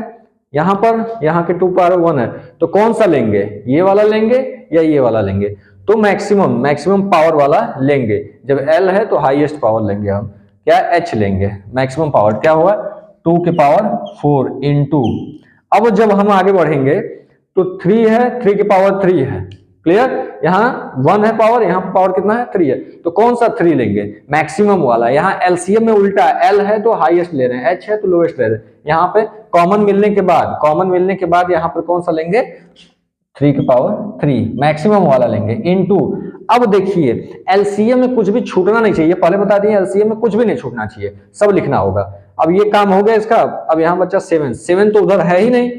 यहाँ पर, यहाँ के 2 पावर 1 है, तो कौन सा लेंगे, ये वाला लेंगे या ये वाला लेंगे, तो मैक्सिमम पावर वाला लेंगे। जब L है तो हाईएस्ट पावर लेंगे हम, क्या H लेंगे, मैक्सिमम पावर क्या हुआ 2 की पावर 4 इंटू। अब जब हम आगे बढ़ेंगे तो 3 है, 3 की पावर 3 है, क्लियर। यहाँ 1 है पावर, यहाँ पावर कितना है 3 है, तो कौन सा 3 लेंगे, मैक्सिमम वाला। यहाँ एलसीएम में उल्टा, L है तो हाईएस्ट ले रहे हैं, H है तो लोवेस्ट ले रहे हैं। यहाँ पे कॉमन मिलने के बाद यहाँ पर कौन सा लेंगे, 3 की पावर 3 मैक्सिमम वाला लेंगे इनटू। अब देखिए एलसीएम में कुछ भी छूटना नहीं चाहिए, पहले बता दिए एलसीएम में कुछ भी नहीं छूटना चाहिए, सब लिखना होगा। अब ये काम हो गया इसका। अब यहाँ बच्चा 7, 7 तो उधर है ही नहीं,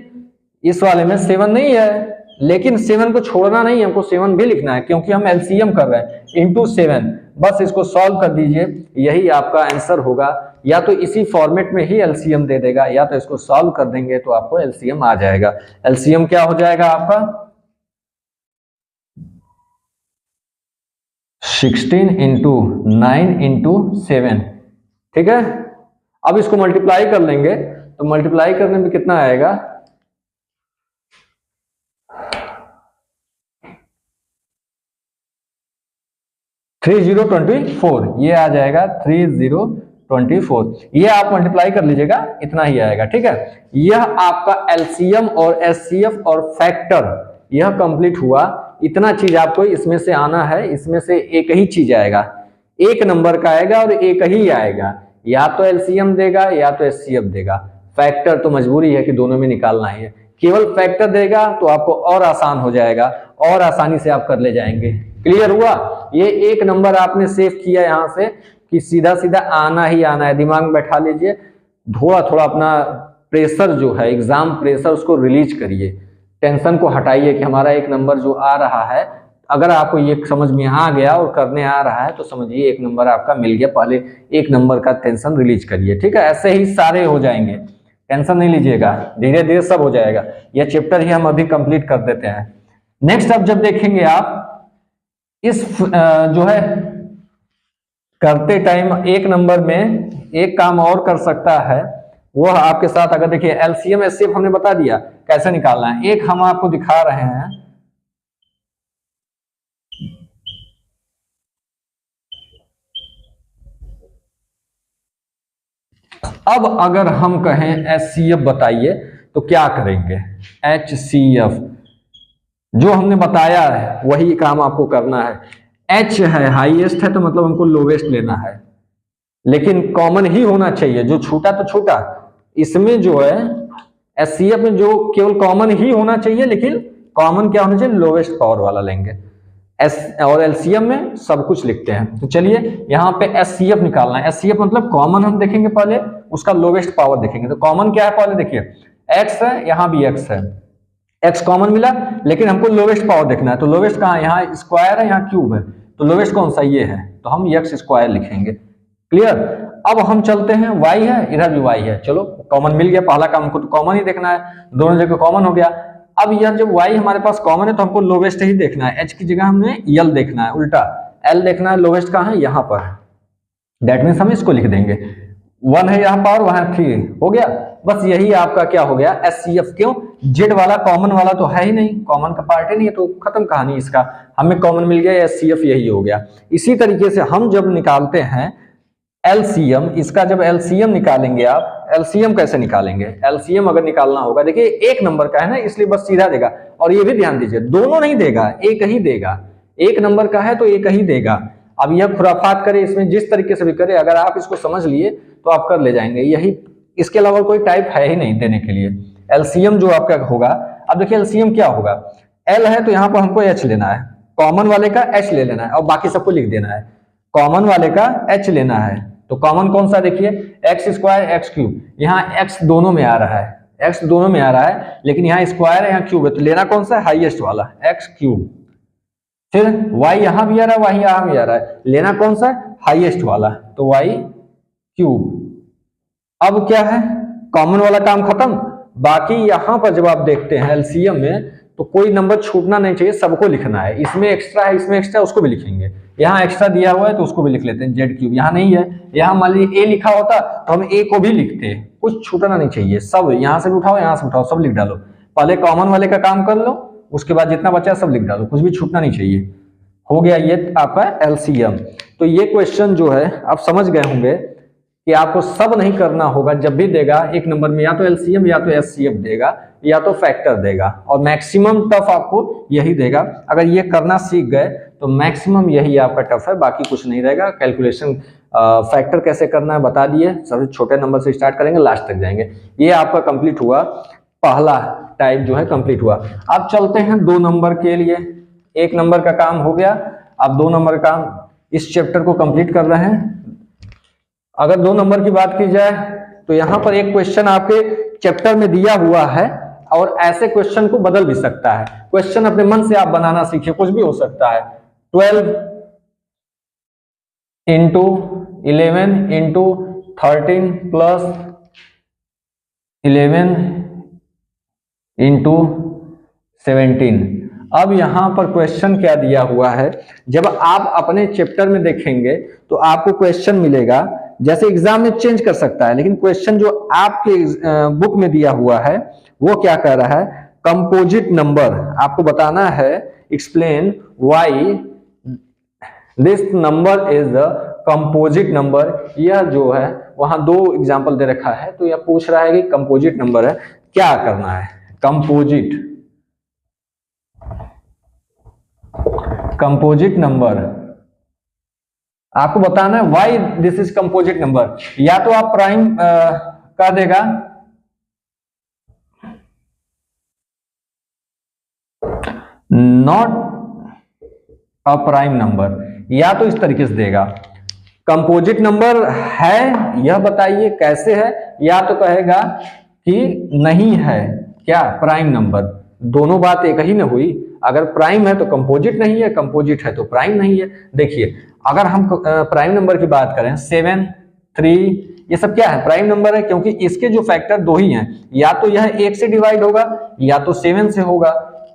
इस वाले में 7 नहीं है, लेकिन 7 को छोड़ना नहीं, हमको 7 भी लिखना है क्योंकि हम एलसीएम कर रहे हैं, इंटू 7। बस इसको सॉल्व कर दीजिए, यही आपका आंसर होगा। या तो इसी फॉर्मेट में ही एलसीएम दे देगा, या तो इसको सॉल्व कर देंगे तो आपको एलसीएम आ जाएगा। एलसीएम क्या हो जाएगा आपका 16 इंटू 9 इंटू 7, ठीक है। अब इसको मल्टीप्लाई कर लेंगे तो मल्टीप्लाई करने में कितना आएगा 3024, ये आ जाएगा 3024। ये आप मल्टीप्लाई कर लीजिएगा, इतना ही आएगा, ठीक है। यह आपका एलसीएम और एचसीएफ और फैक्टर यह कंप्लीट हुआ। इतना चीज आपको इसमें से आना है, इसमें से एक ही चीज आएगा, एक नंबर का आएगा और एक ही आएगा, या तो एलसीएम देगा या तो एचसीएफ देगा। फैक्टर तो मजबूरी है कि दोनों में निकालना ही है, केवल फैक्टर देगा तो आपको और आसान हो जाएगा, और आसानी से आप कर ले जाएंगे। क्लियर हुआ? ये एक नंबर आपने सेव किया यहाँ से कि सीधा सीधा आना ही आना है, दिमाग में बैठा लीजिए। थोड़ा थोड़ा अपना प्रेशर जो है, एग्जाम प्रेशर, उसको रिलीज करिए, टेंशन को हटाइए कि हमारा एक नंबर जो आ रहा है, अगर आपको ये समझ में आ गया और करने आ रहा है तो समझिए एक नंबर आपका मिल गया। पहले एक नंबर का टेंशन रिलीज करिए, ठीक है। ऐसे ही सारे हो जाएंगे, टेंशन नहीं लीजिएगा, धीरे धीरे सब हो जाएगा। यह चैप्टर ही हम अभी कंप्लीट कर देते हैं। नेक्स्ट अब जब देखेंगे आप इस जो है करते टाइम एक नंबर में एक काम और कर सकता है, वो आपके साथ अगर देखिए एलसीएम एचसीएफ हमने बता दिया कैसे निकालना है। एक हम आपको दिखा रहे हैं, अब अगर हम कहें एचसीएफ बताइए तो क्या करेंगे। एचसीएफ जो हमने बताया है वही काम आपको करना है। एच है हाईएस्ट है तो मतलब हमको लोवेस्ट लेना है, लेकिन कॉमन ही होना चाहिए, जो छूटा तो छूटा। इसमें जो है एचसीएफ में जो केवल कॉमन ही होना चाहिए, लेकिन कॉमन क्या होना चाहिए, लोवेस्ट पावर वाला लेंगे। एस और एलसीएम में सब कुछ लिखते हैं। तो चलिए यहाँ पे एचसीएफ निकालना है। एचसीएफ मतलब कॉमन हम देखेंगे पहले, उसका लोवेस्ट पावर देखेंगे। तो कॉमन क्या है पहले देखिए, एक्स है, यहाँ भी एक्स है, एक्स कॉमन मिला, लेकिन हमको लोवेस्ट पावर देखना है। तो लोवेस्ट कहाँ है, यहाँ स्क्वायर है, यहाँ क्यूब है, तो लोवेस्ट कौन सा ये है, तो हम एक्स स्क्वायर लिखेंगे। क्लियर? अब हम चलते हैं, y है, इधर भी y है, चलो कॉमन मिल गया। पहला काम हमको तो कॉमन ही देखना है, दोनों जगह कॉमन हो गया। अब यह जब y हमारे पास कॉमन है तो हमको लोवेस्ट ही देखना है, h की जगह हमने l देखना है, उल्टा l देखना है। लोवेस्ट कहाँ है, यहाँ पर, दैट मीन्स हम इसको लिख देंगे। 1 है यहाँ पर, वहां 3 हो गया। बस यही आपका क्या हो गया एचसीएफ। क्यों, जेड वाला कॉमन वाला तो है ही नहीं, कॉमन का पार्ट ही नहीं है, तो खत्म कहानी इसका, हमें कॉमन मिल गया, एचसीएफ यही हो गया। इसी तरीके से हम जब निकालते हैं एलसीएम, इसका जब एलसीएम निकालेंगे आप, एलसीएम कैसे निकालेंगे, एलसीएम अगर निकालना होगा, देखिए एक नंबर का है ना, इसलिए बस सीधा देगा। और ये भी ध्यान दीजिए, दोनों नहीं देगा, एक ही देगा, एक नंबर का है तो एक ही देगा। अब यह खुराफात करे, इसमें जिस तरीके से भी करे, अगर आप इसको समझ लिए तो आप कर ले जाएंगे, यही, इसके अलावा कोई टाइप है ही नहीं देने के लिए। एलसीएम जो आपका होगा, अब देखिए एलसीएम क्या होगा, एल है तो यहाँ पर हमको एच लेना है, कॉमन वाले का एच ले लेना है और बाकी सबको लिख देना है। कॉमन वाले का एच लेना है, तो कॉमन कौन सा देखिए, एक्स स्क्वायर एक्स क्यूब, यहाँ एक्स दोनों में आ रहा है, एक्स दोनों में आ रहा है, लेकिन यहाँ स्क्वायर है यहाँ क्यूब है, तो लेना कौन सा है, हाईएस्ट वाला एक्स क्यूब। फिर y यहाँ भी आ रहा है, y यहाँ भी आ रहा है, लेना कौन सा है, हाईएस्ट वाला, तो y क्यूब। अब क्या है, कॉमन वाला काम खत्म। बाकी यहाँ पर जब आप देखते हैं एलसीएम में, तो कोई नंबर छूटना नहीं चाहिए, सबको लिखना है। इसमें एक्स्ट्रा है, इसमें एक्स्ट्रा, उसको भी लिखेंगे। यहाँ एक्स्ट्रा दिया हुआ है तो उसको भी लिख लेते हैं, जेड क्यूब। यहाँ नहीं है, यहाँ मान लीजिए ए लिखा होता तो हम ए को भी लिखते, कुछ छूटना नहीं चाहिए, सब यहाँ से भी उठाओ, यहाँ से उठाओ, सब लिख डालो। पहले कॉमन वाले का काम कर लो, उसके बाद जितना बचा सब लिख डालो, कुछ भी छूटना नहीं चाहिए। हो गया ये आपका एलसीएम। तो ये क्वेश्चन जो है आप समझ गए होंगे कि आपको सब नहीं करना होगा, जब भी देगा एक नंबर में या तो एलसीएम या तो एचसीएफ देगा या तो फैक्टर देगा, और मैक्सिमम टफ आपको यही देगा। अगर ये करना सीख गए तो मैक्सिमम यही आपका टफ है, बाकी कुछ नहीं रहेगा। कैलकुलेशन फैक्टर कैसे करना है बता दिए, सबसे छोटे नंबर से स्टार्ट करेंगे, लास्ट तक जाएंगे। ये आपका कंप्लीट हुआ, पहला टाइप जो है कंप्लीट हुआ। अब चलते हैं 2 नंबर के लिए। 1 नंबर का काम हो गया, आप 2 नंबर का इस चैप्टर को कंप्लीट कर रहे हैं। अगर 2 नंबर की बात की जाए तो यहाँ पर एक क्वेश्चन आपके चैप्टर में दिया हुआ है और ऐसे क्वेश्चन को बदल भी सकता है। क्वेश्चन अपने मन से आप बनाना सीखिए, कुछ भी हो सकता है। 12 इंटू 11 इंटू 13 प्लस 11 इंटू 17। अब यहां पर क्वेश्चन क्या दिया हुआ है, जब आप अपने चैप्टर में देखेंगे तो आपको क्वेश्चन मिलेगा, जैसे एग्जाम में चेंज कर सकता है, लेकिन क्वेश्चन जो आपके बुक में दिया हुआ है वो क्या कह रहा है, कंपोजिट नंबर। आपको बताना है explain why this number is the composite number. यह जो है वहां 2 एग्जांपल दे रखा है, तो यह पूछ रहा है कि कंपोजिट नंबर है, क्या करना है। कंपोजिट नंबर आपको बताना है why this is composite number. या तो आप प्राइम कर देगा, नॉट अ प्राइम नंबर, या तो इस तरीके से देगा कंपोजिट नंबर है यह बताइए कैसे है, या तो कहेगा कि नहीं है क्या प्राइम नंबर। दोनों बात एक ही ना हुई। अगर प्राइम है तो कंपोजिट नहीं है, कंपोजिट है तो प्राइम नहीं है। देखिए अगर हम प्राइम नंबर की बात करें 7, 3 ये सब क्या है, प्राइम नंबर है, क्योंकि इसके जो फैक्टर 2 ही हैं, या तो यह 1 से डिवाइड होगा या तो 7 से होगा।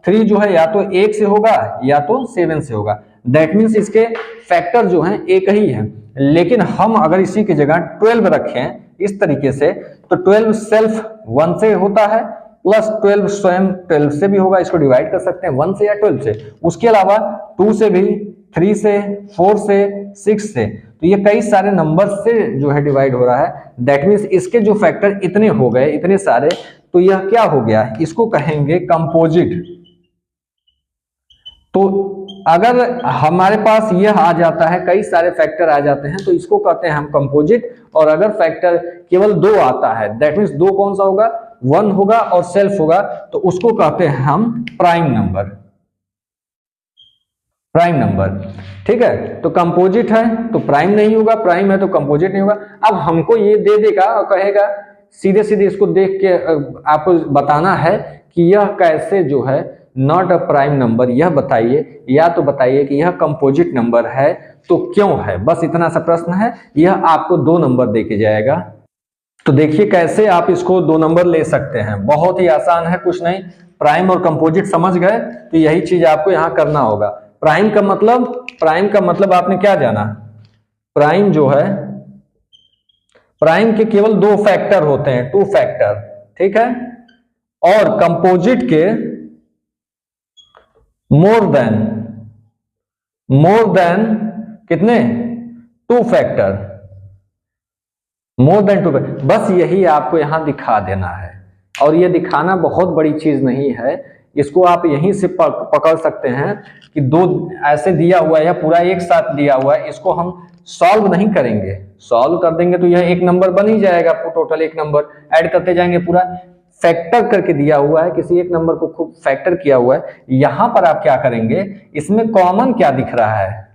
3 जो है या तो 1 से होगा या तो 7 से होगा। दैट मीन्स इसके फैक्टर जो हैं एक ही है। लेकिन हम अगर इसी की जगह 12 रखें इस तरीके से, तो 12 सेल्फ 1 से होता है, प्लस 12 स्वयं 12 से भी होगा। इसको डिवाइड कर सकते हैं 1 से या 12 से। उसके अलावा 2 से भी, 3 से, 4 से, 6 से, तो ये कई सारे नंबर से जो है डिवाइड हो रहा है। दैट मीन्स इसके जो फैक्टर इतने हो गए, इतने सारे, तो यह क्या हो गया, इसको कहेंगे कंपोजिट। तो अगर हमारे पास यह आ जाता है, कई सारे फैक्टर आ जाते हैं, तो इसको कहते हैं हम कंपोजिट। और अगर फैक्टर केवल 2 आता है, दैट मीन्स 2 कौन सा होगा, 1 होगा और सेल्फ होगा, तो उसको कहते हैं हम प्राइम नंबर। प्राइम नंबर, ठीक है। तो कंपोजिट है तो प्राइम नहीं होगा, प्राइम है तो कंपोजिट नहीं होगा। अब हमको ये दे देगा और कहेगा, सीधे सीधे इसको देख के आपको बताना है कि यह कैसे जो है नॉट अ प्राइम नंबर, यह बताइए, या तो बताइए कि यह कंपोजिट नंबर है तो क्यों है। बस इतना सा प्रश्न है, यह आपको 2 नंबर दे के जाएगा। तो देखिए कैसे आप इसको 2 नंबर ले सकते हैं, बहुत ही आसान है, कुछ नहीं। प्राइम और कंपोजिट समझ गए तो यही चीज आपको यहां करना होगा। प्राइम का मतलब आपने क्या जाना, प्राइम जो है, प्राइम के केवल 2 फैक्टर होते हैं, 2 फैक्टर, ठीक है। और कंपोजिट के मोर देन कितने, 2 फैक्टर, मोर देन 2 फैक्टर। बस यही आपको यहां दिखा देना है। और ये दिखाना बहुत बड़ी चीज नहीं है, इसको आप यहीं से पकड़ सकते हैं कि 2 ऐसे दिया हुआ है या पूरा एक साथ दिया हुआ है, इसको हम सॉल्व नहीं करेंगे। सॉल्व कर देंगे तो यह एक नंबर बन ही जाएगा, टोटल एक नंबर ऐड करते जाएंगे। पूरा फैक्टर करके दिया हुआ है, किसी एक नंबर को खूब फैक्टर किया हुआ है। यहां पर आप क्या करेंगे, इसमें कॉमन क्या दिख रहा है,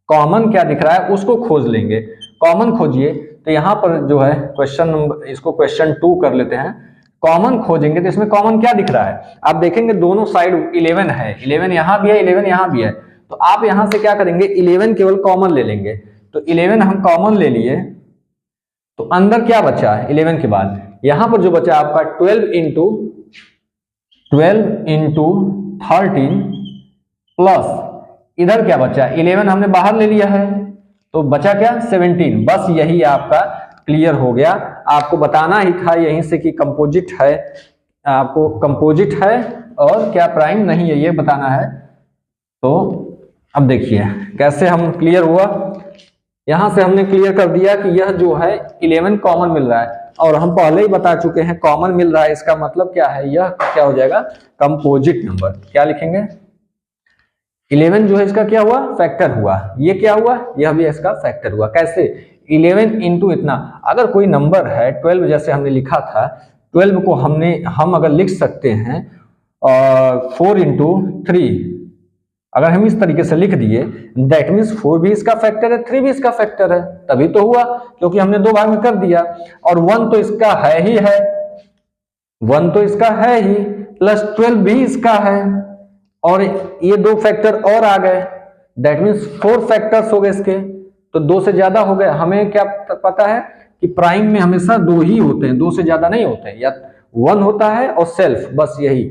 कॉमन क्या दिख रहा है उसको खोज लेंगे। कॉमन खोजिए, तो यहां पर जो है क्वेश्चन नंबर, इसको क्वेश्चन 2 कर लेते हैं। कॉमन खोजेंगे तो इसमें कॉमन क्या दिख रहा है, आप देखेंगे दोनों साइड 11 है, 11 यहां भी है, 11 यहां भी है। तो आप यहां से क्या करेंगे, 11 केवल कॉमन ले लेंगे। तो 11 हम कॉमन ले लिए, तो अंदर क्या बचा 11 के बाद, यहां पर जो बचा आपका 12 इंटू 13 प्लस इधर क्या बचा, 11 हमने बाहर ले लिया है, तो बचा क्या 17। बस यही आपका क्लियर हो गया। आपको बताना ही था यहीं से कि कंपोजिट है, आपको कंपोजिट है और क्या प्राइम नहीं है, ये बताना है। तो अब देखिए कैसे हम क्लियर हुआ, यहां से हमने क्लियर कर दिया कि यह जो है 11 कॉमन मिल रहा है, और हम पहले ही बता चुके हैं कॉमन मिल रहा है, इसका मतलब क्या है, यह क्या हो जाएगा कंपोजिट नंबर। क्या लिखेंगे, 11 जो है इसका क्या हुआ, फैक्टर हुआ। ये क्या हुआ, यह भी इसका फैक्टर हुआ। कैसे, 11 इंटू इतना। अगर कोई नंबर है 12 जैसे हमने लिखा था, 12 को हम अगर लिख सकते हैं 4 इंटू 3, अगर हम इस तरीके से लिख दिए दैट मीन्स 4 भी इसका फैक्टर है, 3 भी इसका फैक्टर है, तभी तो हुआ, क्योंकि हमने 2 भाग में कर दिया। और 1 तो इसका है ही है, 1 तो इसका है ही, प्लस 12 भी इसका है, और ये 2 फैक्टर और आ गए, दैट मीन्स 4 फैक्टर्स हो गए इसके, तो 2 से ज्यादा हो गए। हमें क्या पता है कि प्राइम में हमेशा 2 ही होते हैं, 2 से ज्यादा नहीं होते हैं, या 1 होता है और सेल्फ, बस यही।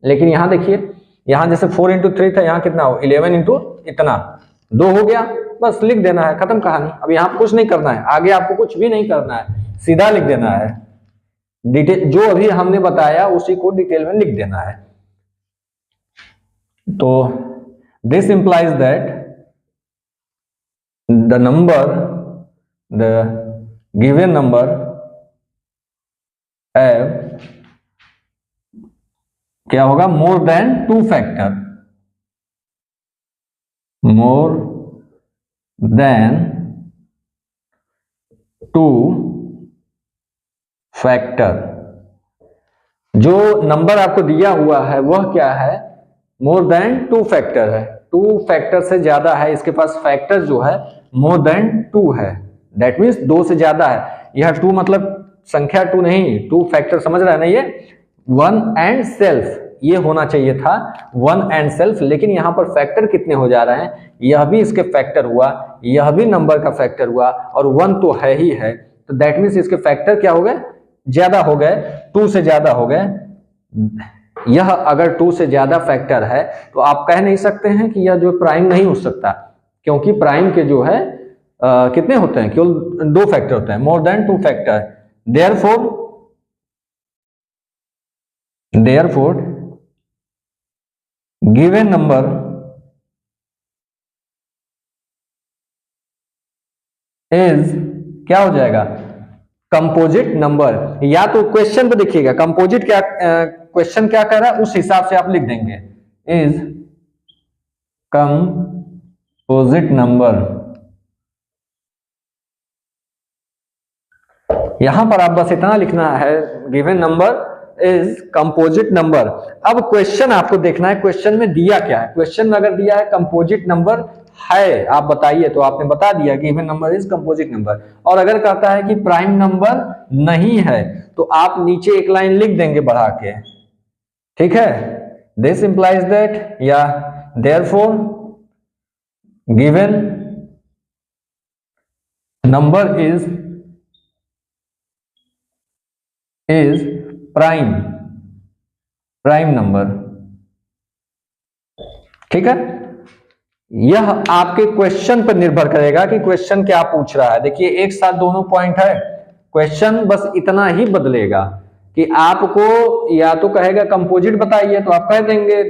लेकिन यहां देखिए, यहां जैसे 4 इंटू 3 था, यहाँ कितना हो 11 इंटू इतना 2 हो गया, बस लिख देना है, खत्म कहानी। अब यहाँ कुछ नहीं करना है, आगे आपको कुछ भी नहीं करना है, सीधा लिख देना है, डिटेल जो अभी हमने बताया उसी को डिटेल में लिख देना है। तो this implies that the number, the given number have, क्या होगा, more than 2 factor, more than 2 factor. जो नंबर आपको दिया हुआ है वह क्या है, मोर देन 2 फैक्टर है, 2 फैक्टर से ज्यादा है, इसके पास फैक्टर जो है मोर देन 2 है, दैट मीन्स 2 से ज्यादा है। यह 2 मतलब संख्या 2 नहीं, 2 फैक्टर समझ रहा है ना, ये 1 एंड सेल्फ ये होना चाहिए था, 1 एंड सेल्फ, लेकिन यहां पर फैक्टर कितने हो जा रहे हैं, यह भी इसके फैक्टर हुआ, यह भी नंबर का फैक्टर हुआ, और 1 तो है ही है, तो दैट मीन्स इसके फैक्टर क्या हो गए, ज्यादा हो गए, 2 से ज्यादा हो गए। यह अगर 2 से ज्यादा फैक्टर है तो आप कह नहीं सकते हैं कि यह जो प्राइम नहीं हो सकता, क्योंकि प्राइम के जो है कितने होते हैं, केवल 2 फैक्टर होते हैं, more than 2 factor. Therefore given number is, क्या हो जाएगा, कंपोजिट नंबर। या तो क्वेश्चन पे देखिएगा कंपोजिट क्या, क्वेश्चन क्या कह रहा है उस हिसाब से आप लिख देंगे, इज कंपोजिट नंबर। यहां पर आप बस इतना लिखना है, given number is composite number. अब क्वेश्चन आपको देखना है, क्वेश्चन में दिया क्या है, क्वेश्चन में अगर दिया है कंपोजिट नंबर है, आप बताइए, तो आपने बता दिया given number is composite number. और अगर कहता है कि प्राइम नंबर नहीं है, तो आप नीचे एक लाइन लिख देंगे बढ़ा के, ठीक है, दिस इंप्लाइज दैट, या therefore given number is prime number, ठीक है। यह आपके क्वेश्चन पर निर्भर करेगा कि क्वेश्चन क्या पूछ रहा है। देखिए एक साथ दोनों पॉइंट है, क्वेश्चन बस इतना ही बदलेगा कि आपको या तो कहेगा कंपोजिट बताइए, तो आप कह देंगे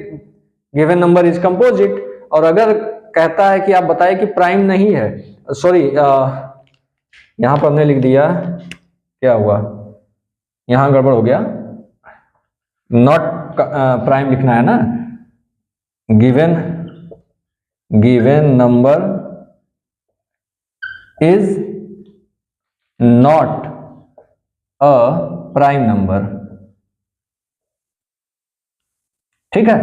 गिवन नंबर इज कंपोजिट, और अगर कहता है कि आप बताइए कि प्राइम नहीं है, सॉरी यहां पर हमने लिख दिया, क्या हुआ, यहां गड़बड़ हो गया, नॉट प्राइम लिखना है ना, given number is not a prime number, ठीक है।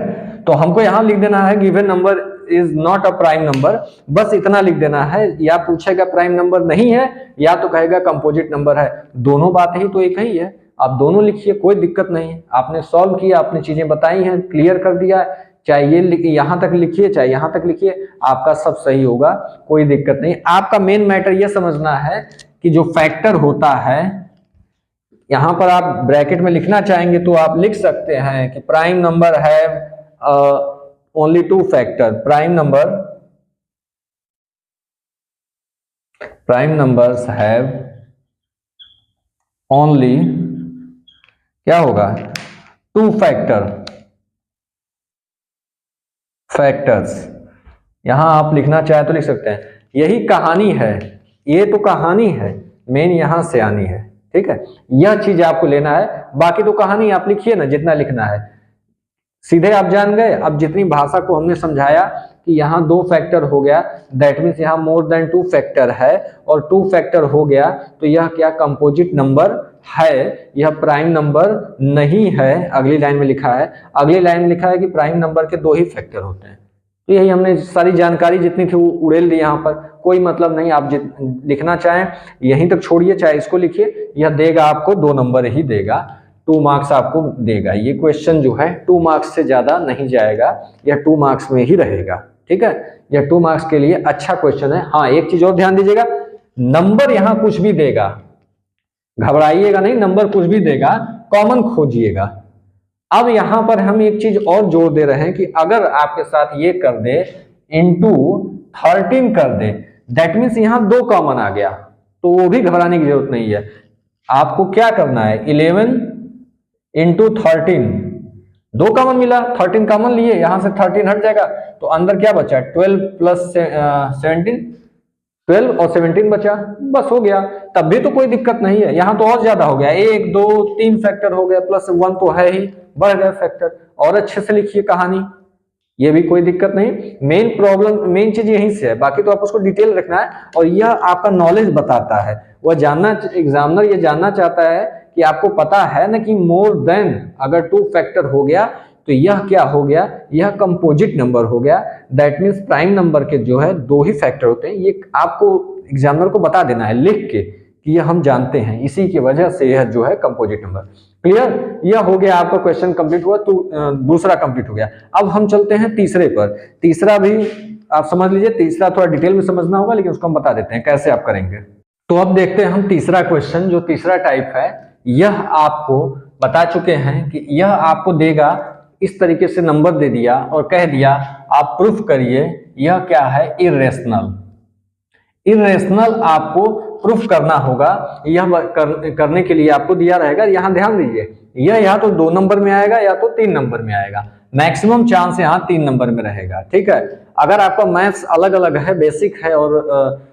तो हमको यहां लिख देना है given number is not a prime number, बस इतना लिख देना है। या पूछेगा प्राइम नंबर नहीं है, या तो कहेगा कंपोजिट नंबर है, दोनों बात ही तो एक ही है, आप दोनों लिखिए, कोई दिक्कत नहीं है। आपने सॉल्व किया, आपने चीजें बताई हैं, क्लियर कर दिया, चाहे ये यहां तक लिखिए चाहे यहां तक लिखिए, आपका सब सही होगा, कोई दिक्कत नहीं। आपका मेन मैटर यह समझना है कि जो फैक्टर होता है, यहां पर आप ब्रैकेट में लिखना चाहेंगे तो आप लिख सकते हैं कि प्राइम नंबर है only 2 factor, prime numbers have only, क्या होगा, 2 फैक्टर्स। यहां आप लिखना चाहे तो लिख सकते हैं। यही कहानी है, ये तो कहानी है, मेन यहां से आनी है, ठीक है। यह चीज आपको लेना है, बाकी तो कहानी आप लिखिए ना जितना लिखना है, सीधे आप जान गए। अब जितनी भाषा को हमने समझाया कि यहाँ 2 फैक्टर हो गया, दैट मीन्स यहाँ मोर देन 2 फैक्टर है, और 2 फैक्टर हो गया तो यह क्या कंपोजिट नंबर है, यह प्राइम नंबर नहीं है। अगली लाइन में लिखा है, अगली लाइन में लिखा है कि प्राइम नंबर के 2 ही फैक्टर होते हैं, तो यही हमने सारी जानकारी जितनी थी वो उड़ेल दी यहाँ पर, कोई मतलब नहीं। आप लिखना चाहें यहीं तक छोड़िए, चाहे इसको लिखिए, यह देगा आपको 2 नंबर ही देगा, 2 मार्क्स आपको देगा। ये क्वेश्चन जो है 2 मार्क्स से ज्यादा नहीं जाएगा, यह 2 मार्क्स में ही रहेगा, ठीक है। यह 2 मार्क्स के लिए अच्छा क्वेश्चन है। हाँ, एक चीज और ध्यान दीजिएगा, नंबर यहाँ कुछ भी देगा, घबराइएगा नहीं, नंबर कुछ भी देगा, कॉमन खोजिएगा। अब यहां पर हम एक चीज और जोड़ दे रहे हैं कि अगर आपके साथ ये कर दे इंटू 13 कर दे, दैट मीन्स यहां 2 कॉमन आ गया, तो वो भी घबराने की जरूरत नहीं है। आपको क्या करना है, 11 इंटू 13, 2 कॉमन मिला, 13 कॉमन लिए, यहां से 13 हट जाएगा, तो अंदर क्या बचा, 12 प्लस 17, 12 और 17 बचा, बस हो गया। तब भी तो कोई दिक्कत नहीं है, यहां तो और ज्यादा हो गया, 1 2 3 फैक्टर हो गया, प्लस 1 तो है ही, बढ़ गया फैक्टर। और अच्छे से लिखिए कहानी, ये भी कोई दिक्कत नहीं। मेन प्रॉब्लम, मेन चीज यहीं से है, बाकी तो आपको उसको डिटेल रखना है। और यह आपका नॉलेज बताता है, वह जानना, एग्जामिनर ये जानना चाहता है कि आपको पता है ना कि मोर देन अगर 2 फैक्टर हो गया तो यह क्या हो गया, यह कंपोजिट नंबर हो गया। दैट मीन्स प्राइम नंबर के जो है 2 ही फैक्टर होते हैं। ये आपको एग्जामिनर को बता देना है लिख के कि यह हम जानते हैं, इसी की वजह से यह जो है कंपोजिट नंबर। क्लियर, यह हो गया आपका क्वेश्चन कंप्लीट हुआ, तो दूसरा कंप्लीट हो गया। अब हम चलते हैं तीसरे पर। तीसरा भी आप समझ लीजिए, तीसरा थोड़ा डिटेल में समझना होगा, लेकिन उसको हम बता देते हैं कैसे आप करेंगे। तो अब देखते हैं हम तीसरा क्वेश्चन, जो तीसरा टाइप है, यह आपको बता चुके हैं कि यह आपको देगा, इस तरीके से नंबर दे दिया और कह दिया आप प्रूफ करिए यह क्या है, इर्रेशनल। इर्रेशनल आपको प्रूफ करना होगा। यह करने के लिए आपको दिया रहेगा, यहां ध्यान दीजिए, यह या तो 2 नंबर में आएगा या तो 3 नंबर में आएगा, मैक्सिमम चांस यहाँ 3 नंबर में रहेगा, ठीक है। अगर आपका मैथ्स अलग अलग है, बेसिक है और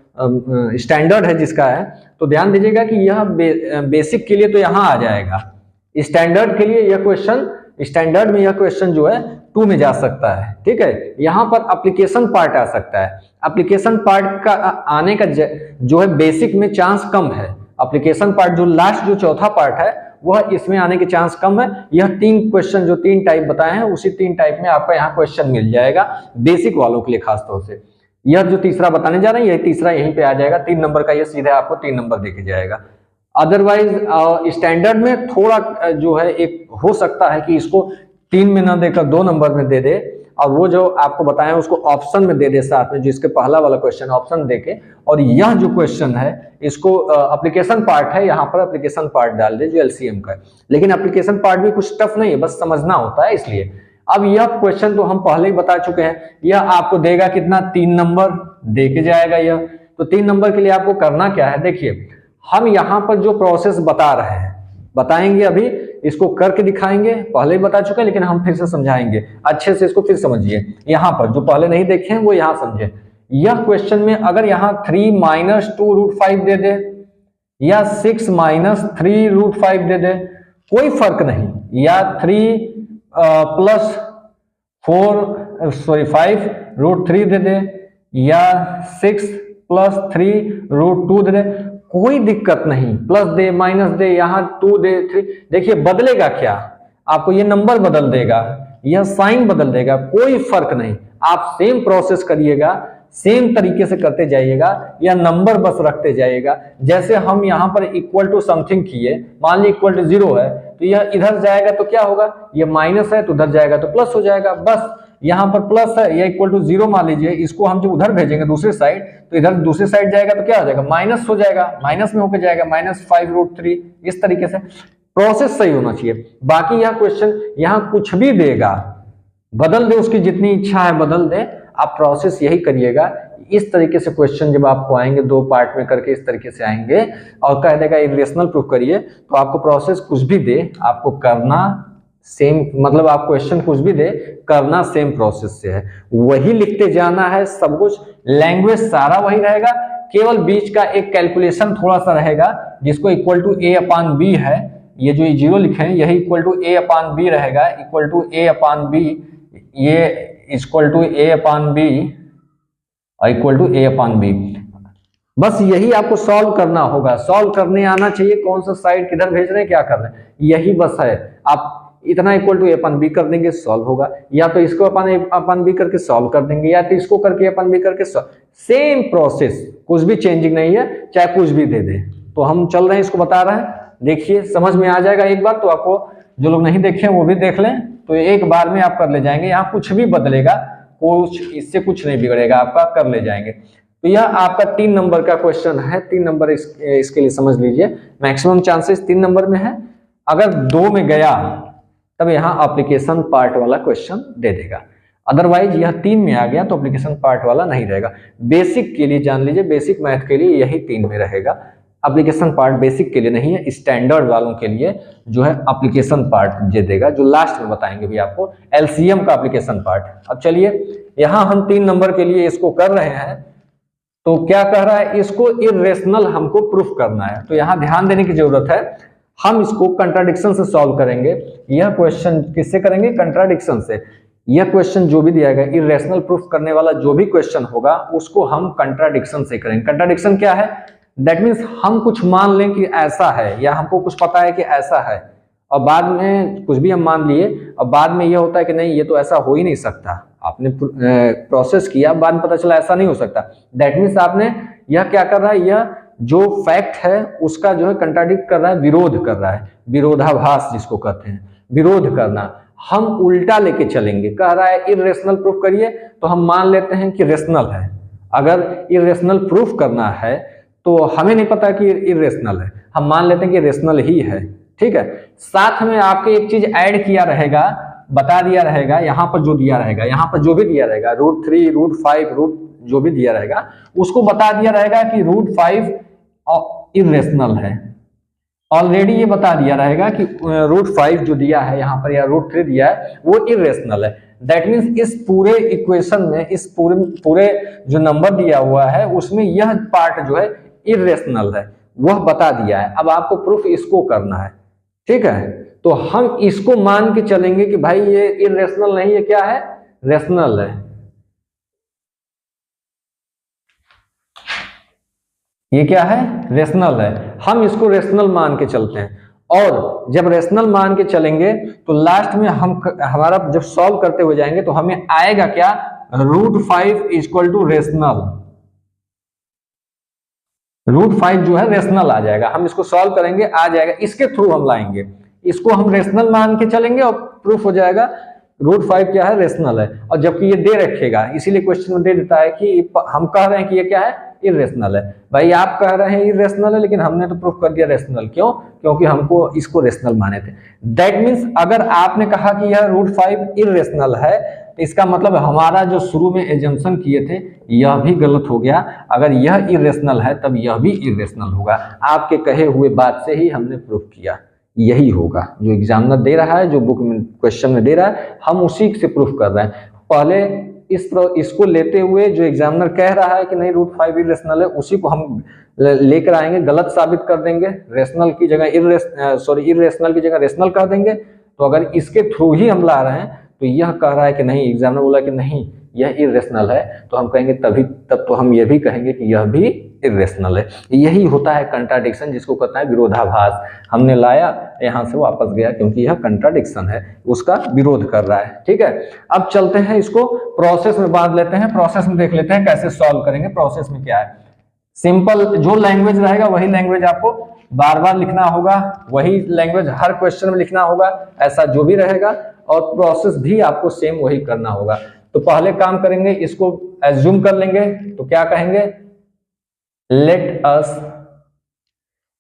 स्टैंडर्ड है जिसका है, तो ध्यान दीजिएगा कि यह बेसिक के लिए तो यहाँ आ जाएगा, स्टैंडर्ड के लिए यह क्वेश्चन, स्टैंडर्ड में यह क्वेश्चन जो है 2 में जा सकता है, ठीक है। यहाँ पर एप्लीकेशन पार्ट आ सकता है, एप्लीकेशन पार्ट का आने का जो है बेसिक में चांस कम है, एप्लीकेशन पार्ट जो लास्ट जो चौथा पार्ट है वह इसमें आने के चांस कम है। यह 3 क्वेश्चन जो 3 टाइप बताए हैं, उसी 3 टाइप में आपका यहाँ क्वेश्चन मिल जाएगा बेसिक वालों के लिए खास तौर से। यह जो तीसरा बताने जा रहे हैं, यह तीसरा यहीं पे आ जाएगा, 3 नंबर का, यह सीधे आपको 3 नंबर देके जाएगा। अदरवाइज स्टैंडर्ड में थोड़ा जो है एक हो सकता है कि इसको 3 में ना देकर 2 नंबर में दे दे, और वो जो आपको बताएं उसको ऑप्शन में दे दे साथ में, जिसके पहला वाला क्वेश्चन ऑप्शन देके, और यह जो क्वेश्चन है इसको एप्लीकेशन पार्ट है, यहाँ पर एप्लीकेशन पार्ट डाल दे जो एलसीएम का है। लेकिन एप्लीकेशन पार्ट भी कुछ टफ नहीं है, बस समझना होता है इसलिए। अब यह क्वेश्चन तो हम पहले ही बता चुके हैं, यह आपको देगा कितना, 3 नंबर दे के जाएगा यह। तो 3 नंबर के लिए आपको करना क्या है, देखिए हम यहाँ पर जो प्रोसेस बता रहे हैं, बताएंगे अभी, इसको करके दिखाएंगे, पहले ही बता चुके हैं लेकिन हम फिर से समझाएंगे अच्छे से, इसको फिर समझिए। यहाँ पर जो पहले नहीं देखे हैं वो यहाँ समझे। यह क्वेश्चन में अगर यहाँ 3 माइनस 2√5 दे दे या 6 माइनस 3√5 दे दे, कोई फर्क नहीं, या 3 प्लस 5√3 दे दे या 6 प्लस 3√2 दे दे, कोई दिक्कत नहीं, प्लस दे माइनस दे, यहाँ 2 दे 3, देखिए बदलेगा क्या, आपको ये नंबर बदल देगा, यह साइन बदल देगा, कोई फर्क नहीं। आप सेम प्रोसेस करिएगा, सेम तरीके से करते जाइएगा, या नंबर बस रखते जाइएगा। जैसे हम यहाँ पर इक्वल टू समथिंग किए, मान लीजिए इक्वल टू 0 है, तो यह इधर जाएगा तो क्या होगा, ये माइनस है तो उधर जाएगा तो प्लस हो जाएगा, बस। यहाँ पर प्लस है, या इक्वल टू 0 मान लीजिए, इसको हम जब उधर भेजेंगे दूसरी साइड, तो इधर दूसरी साइड जाएगा तो क्या हो जाएगा, माइनस हो जाएगा, माइनस में होकर जाएगा -5√3। इस तरीके से प्रोसेस सही होना चाहिए। बाकी यह क्वेश्चन यहाँ कुछ भी देगा, बदल दे, उसकी जितनी इच्छा है बदल दे, आप प्रोसेस यही करिएगा। इस तरीके से क्वेश्चन जब आपको आएंगे 2 पार्ट में करके, इस तरीके से आएंगे और कह देगा इरेशनल प्रूफ करिए, तो आपको प्रोसेस कुछ भी दे, आपको करना सेम, मतलब आप क्वेश्चन कुछ भी दे, करना सेम प्रोसेस से है, वही लिखते जाना है सब कुछ। लैंग्वेज सारा वही रहेगा, केवल बीच का एक कैलकुलेशन थोड़ा सा रहेगा, जिसको इक्वल टू a/b है, ये जो 0 लिखे हैं यही इक्वल टू a/b रहेगा, इक्वल टू a/b, ये इक्वल टू a/b और इक्वल टू a/b। बस यही आपको सॉल्व करना होगा, सॉल्व करने आना चाहिए, कौन सा साइड किधर भेज रहे हैं, क्या कर रहे हैं, यही बस है। आप इतना इक्वल टू अपन बी कर देंगे, सॉल्व होगा। या तो इसको अपन बी करके सॉल्व कर देंगे, या तो इसको करके अपन बी करके सेम प्रोसेस, कुछ भी चेंजिंग नहीं है, चाहे कुछ भी दे दे। तो हम चल रहे हैं, इसको बता रहे हैं, देखिए समझ में आ जाएगा। एक बार तो आपको, जो लोग नहीं देखे वो भी देख लें, तो एक बार में आप कर ले जाएंगे। यहाँ कुछ भी बदलेगा, कुछ इससे कुछ नहीं बिगड़ेगा, आपका कर ले जाएंगे। तो यह आपका 3 नंबर का क्वेश्चन है। 3 नंबर इसके लिए समझ लीजिए, मैक्सिमम चांसेस 3 नंबर में है। अगर 2 में गया तब यहाँ एप्लीकेशन पार्ट वाला क्वेश्चन दे देगा, अदरवाइज यह 3 में आ गया तो एप्लीकेशन पार्ट वाला नहीं रहेगा। बेसिक के लिए जान लीजिए, बेसिक मैथ के लिए यही 3 में रहेगा। एप्लीकेशन पार्ट बेसिक के लिए नहीं है, स्टैंडर्ड वालों के लिए जो है एप्लीकेशन पार्ट दे देगा, जो लास्ट में बताएंगे भी आपको, एलसीएम का एप्लीकेशन पार्ट। अब चलिए, यहाँ हम 3 नंबर के लिए इसको कर रहे हैं, तो क्या कह रहा है, इसको इरेशनल हमको प्रूफ करना है। तो यहाँ ध्यान देने की जरूरत है, हम इसको कंट्राडिक्शन से सॉल्व करेंगे। यह क्वेश्चन किससे करेंगे, कंट्राडिक्शन से। यह क्वेश्चन जो भी दिया गया इरेशनल प्रूफ करने वाला जो भी क्वेश्चन होगा उसको हम कंट्राडिक्शन से करेंगे। कंट्राडिक्शन क्या है, दैट मीन्स हम कुछ मान लें कि ऐसा है, या हमको कुछ पता है कि ऐसा है, और बाद में कुछ भी हम मान लिए, और बाद में यह होता है कि नहीं ये तो ऐसा हो ही नहीं सकता, आपने प्रोसेस किया, बाद में पता चला ऐसा नहीं हो सकता। दैट मीन्स आपने, यह क्या कर रहा है, यह जो फैक्ट है उसका जो है कंट्राडिक्ट कर रहा है, विरोध कर रहा है, विरोधाभास जिसको कहते हैं, विरोध करना। हम उल्टा लेके चलेंगे, कह रहा है इरेशनल प्रूफ करिए, तो हम मान लेते हैं कि रेशनल है। अगर इरेशनल प्रूफ करना है तो हमें नहीं पता कि इरेशनल है, हम मान लेते हैं कि रेशनल ही है, ठीक है। साथ में आपके एक चीज ऐड किया रहेगा, बता दिया रहेगा, यहाँ पर जो दिया रहेगा, यहाँ पर जो भी दिया रहेगा, √3, √5, रूट जो भी दिया रहेगा उसको बता दिया रहेगा कि √5 इरेशनल है। ऑलरेडी ये बता दिया रहेगा कि √5 जो दिया है यहाँ पर, या √3 दिया है, वो इरेशनल है। दैट मीन्स इस पूरे इक्वेशन में, इस पूरे जो नंबर दिया हुआ है उसमें यह पार्ट जो है इरेशनल है, वह बता दिया है। अब आपको प्रूफ इसको करना है, ठीक है। तो हम इसको मान के चलेंगे कि भाई ये इरेशनल नहीं है, क्या है, रेशनल है। ये क्या है, रेशनल है। हम इसको रेशनल मान के चलते हैं, और जब रेशनल मान के चलेंगे तो लास्ट में हमारा जब सॉल्व करते हुए जाएंगे तो हमें आएगा क्या, √5 = रेशनल। √5 जो है रेशनल आ जाएगा, हम इसको सॉल्व करेंगे, आ जाएगा, इसके थ्रू हम लाएंगे, इसको हम रेशनल मान के चलेंगे और प्रूफ हो जाएगा √5 क्या है, रेशनल है। और जबकि ये दे रखेगा, इसीलिए क्वेश्चन में दे देता है कि हम कह रहे हैं कि ये क्या है, इरेशनल है। भाई आप कह रहे हैं इरेशनल है, लेकिन हमने तो प्रूफ कर दिया रेशनल। क्यों, क्योंकि हमको इसको रेशनल माने थे। दैट मीन्स अगर आपने कहा कि यह √5 इरेशनल है, इसका मतलब हमारा जो शुरू में एजम्पशन किए थे यह भी गलत हो गया। अगर यह इरेशनल है तब यह भी इरेशनल होगा। आपके कहे हुए बात से ही हमने प्रूफ किया, यही होगा जो एग्जामिनर दे रहा है, जो बुक में क्वेश्चन में दे रहा है, हम उसी से प्रूफ कर रहे हैं। पहले इसको लेते हुए जो एग्जामिनर कह रहा है कि नहीं √5 इरेशनल है, उसी को हम लेकर आएंगे, गलत साबित कर देंगे, रेशनल की जगह इरेशनल की जगह रेशनल कर देंगे। तो अगर इसके थ्रू ही हम ला रहे हैं तो यह कह रहा है कि नहीं, एग्जामिनर बोला कि नहीं यह इरेशनल है, तो हम कहेंगे तब तो हम यह भी कहेंगे कि यह भी इरेशनल है। यही होता है कंट्राडिक्शन, जिसको कहता है विरोधाभास। हमने लाया, यहाँ से वापस गया, क्योंकि यह कंट्राडिक्शन है, उसका विरोध कर रहा है, ठीक है। अब चलते हैं, इसको प्रोसेस में बांध लेते हैं, प्रोसेस में देख लेते हैं कैसे सॉल्व करेंगे। प्रोसेस में क्या है, सिंपल जो लैंग्वेज रहेगा वही लैंग्वेज आपको बार बार लिखना होगा, वही लैंग्वेज हर क्वेश्चन में लिखना होगा, ऐसा जो भी रहेगा, और प्रोसेस भी आपको सेम वही करना होगा। तो पहले काम करेंगे, इसको एज्यूम कर लेंगे, तो क्या कहेंगे, लेट अस,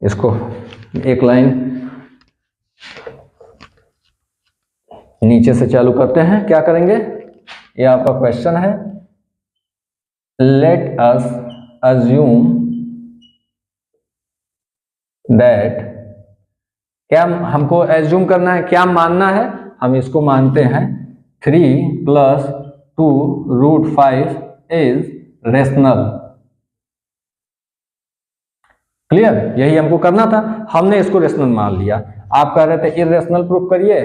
इसको एक लाइन नीचे से चालू करते हैं। क्या करेंगे, ये आपका क्वेश्चन है, लेट अस assume that, क्या हमको एज्यूम करना है, क्या मानना है, हम इसको मानते हैं 3 + 2 √5 इज रेशनल। क्लियर, यही हमको करना था, हमने इसको रेशनल मान लिया। आप कह रहे थे इरेशनल प्रूफ करिए,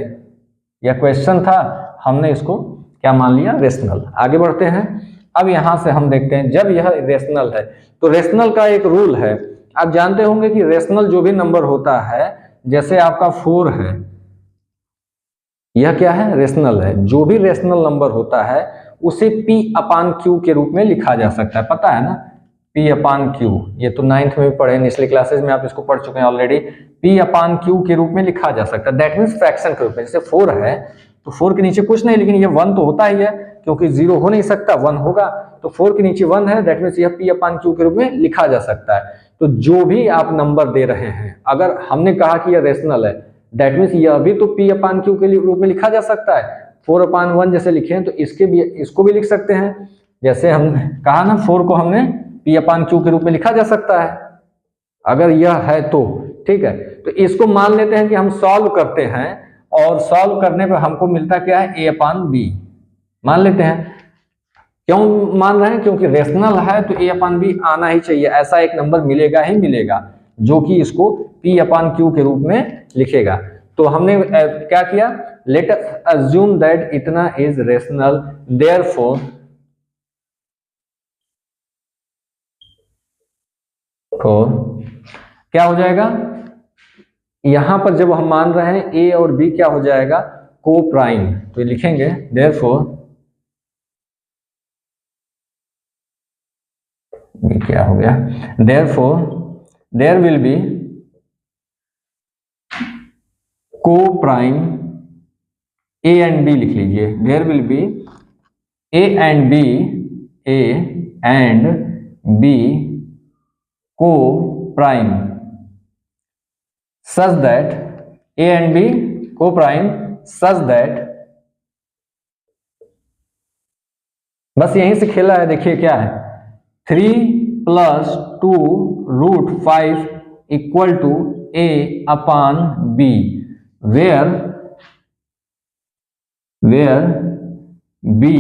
यह क्वेश्चन था, हमने इसको क्या मान लिया, रेशनल। आगे बढ़ते हैं। अब यहां से हम देखते हैं, जब यह रेशनल है तो रेशनल का एक रूल है, आप जानते होंगे कि रेशनल जो भी नंबर होता है, जैसे आपका 4 है, यह क्या है, रेशनल है। जो भी रेशनल नंबर होता है उसे P अपान Q के रूप में लिखा जा सकता है, पता है ना, P अपान Q। ये तो 9th में भी पढ़े, निचले क्लासेस में आप इसको पढ़ चुके हैं ऑलरेडी। P अपान Q के रूप में लिखा जा सकता है, दैट मीन्स फ्रैक्शन के रूप में। जैसे 4 है तो 4 के नीचे कुछ नहीं, लेकिन ये 1 तो होता ही है, क्योंकि 0 हो नहीं सकता, 1 होगा। तो 4 के नीचे 1 है, दैट मीन्स यह P अपान Q के रूप में लिखा जा सकता है। तो जो भी आप नंबर दे रहे हैं, अगर हमने कहा कि यह रेशनल है, दैट मीन्स यह भी तो P अपान Q के रूप में लिखा जा सकता है। 4 अपान 1 जैसे लिखे हैं तो इसको भी लिख सकते हैं। जैसे हमने कहा ना, 4 को हमने P अपान Q के रूप में लिखा जा सकता है, अगर यह है तो, ठीक है। तो इसको मान लेते हैं कि हम सॉल्व करते हैं, और सॉल्व करने पर हमको मिलता क्या है, A अपान B मान लेते हैं। क्यों मान रहे हैं, क्योंकि रेशनल है तो A अपान B आना ही चाहिए, ऐसा एक नंबर मिलेगा ही मिलेगा जो कि इसको P अपान Q के रूप में लिखेगा। तो हमने क्या किया, लेट अस अज्यूम दैट इतना इज रेशनल, देयरफॉर क्या हो जाएगा, यहां पर जब हम मान रहे हैं A और B क्या हो जाएगा, को प्राइम। तो लिखेंगे देयरफॉर, ये क्या हो गया, therefore there will be coprime A and B, लिख लीजिए, there will be A and B coprime such that A and B coprime such that, बस यहीं से खेला है। देखिए क्या है, 3 + 2 √5 = A upon B, where B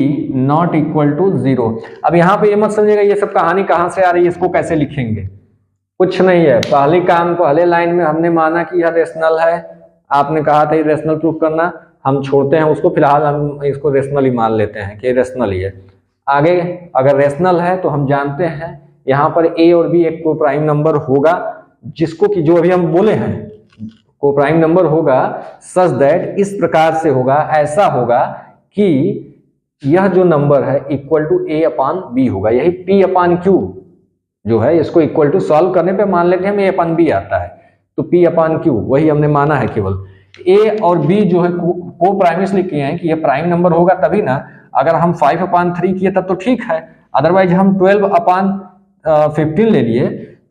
not equal to 0। अब यहां पे ये मत समझिएगा ये सब कहानी कहां से आ रही है, इसको कैसे लिखेंगे, कुछ नहीं है। पहले लाइन में हमने माना कि यह रेशनल है, आपने कहा था ये रेशनल प्रूफ करना, हम छोड़ते हैं उसको, फिलहाल हम इसको रेशनल ही मान लेते हैं कि रेशनल ही है। आगे अगर रेशनल है तो हम जानते हैं यहाँ पर A और B एक को प्राइम नंबर होगा, जिसको कि जो अभी हम बोले हैं को प्राइम नंबर होगा, सच दैट इस प्रकार से होगा, ऐसा होगा कि यह जो नंबर है equal to A upon B होगा। यही P अपान Q जो है, इसको इक्वल टू सॉल्व करने पे मान लेते हैं हम A अपान B आता है, तो P अपान Q वही हमने माना है। केवल A और B जो है को प्राइम इसलिए किए हैं कि ये प्राइम नंबर होगा तभी ना। अगर हम 5 अपान 3 किए तब तो ठीक है, अदरवाइज हम 12 अपान 15 ले लिए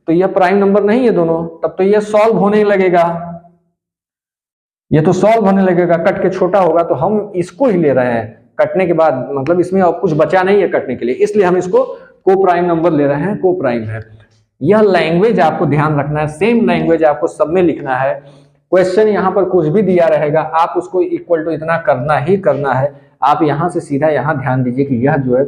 तो यह प्राइम नंबर नहीं है दोनों, तब तो यह सॉल्व होने लगेगा, ये तो सॉल्व होने लगेगा, कट के छोटा होगा। तो हम इसको ही ले रहे हैं कटने के बाद, मतलब इसमें अब कुछ बचा नहीं है कटने के लिए, इसलिए हम इसको को प्राइम नंबर ले रहे हैं, को प्राइम है। यह लैंग्वेज आपको ध्यान रखना है, सेम लैंग्वेज आपको सब में लिखना है। क्वेश्चन यहाँ पर कुछ भी दिया रहेगा, आप उसको इक्वल टू इतना करना ही करना है। आप यहाँ से सीधा यहाँ ध्यान दीजिए कि यह जो है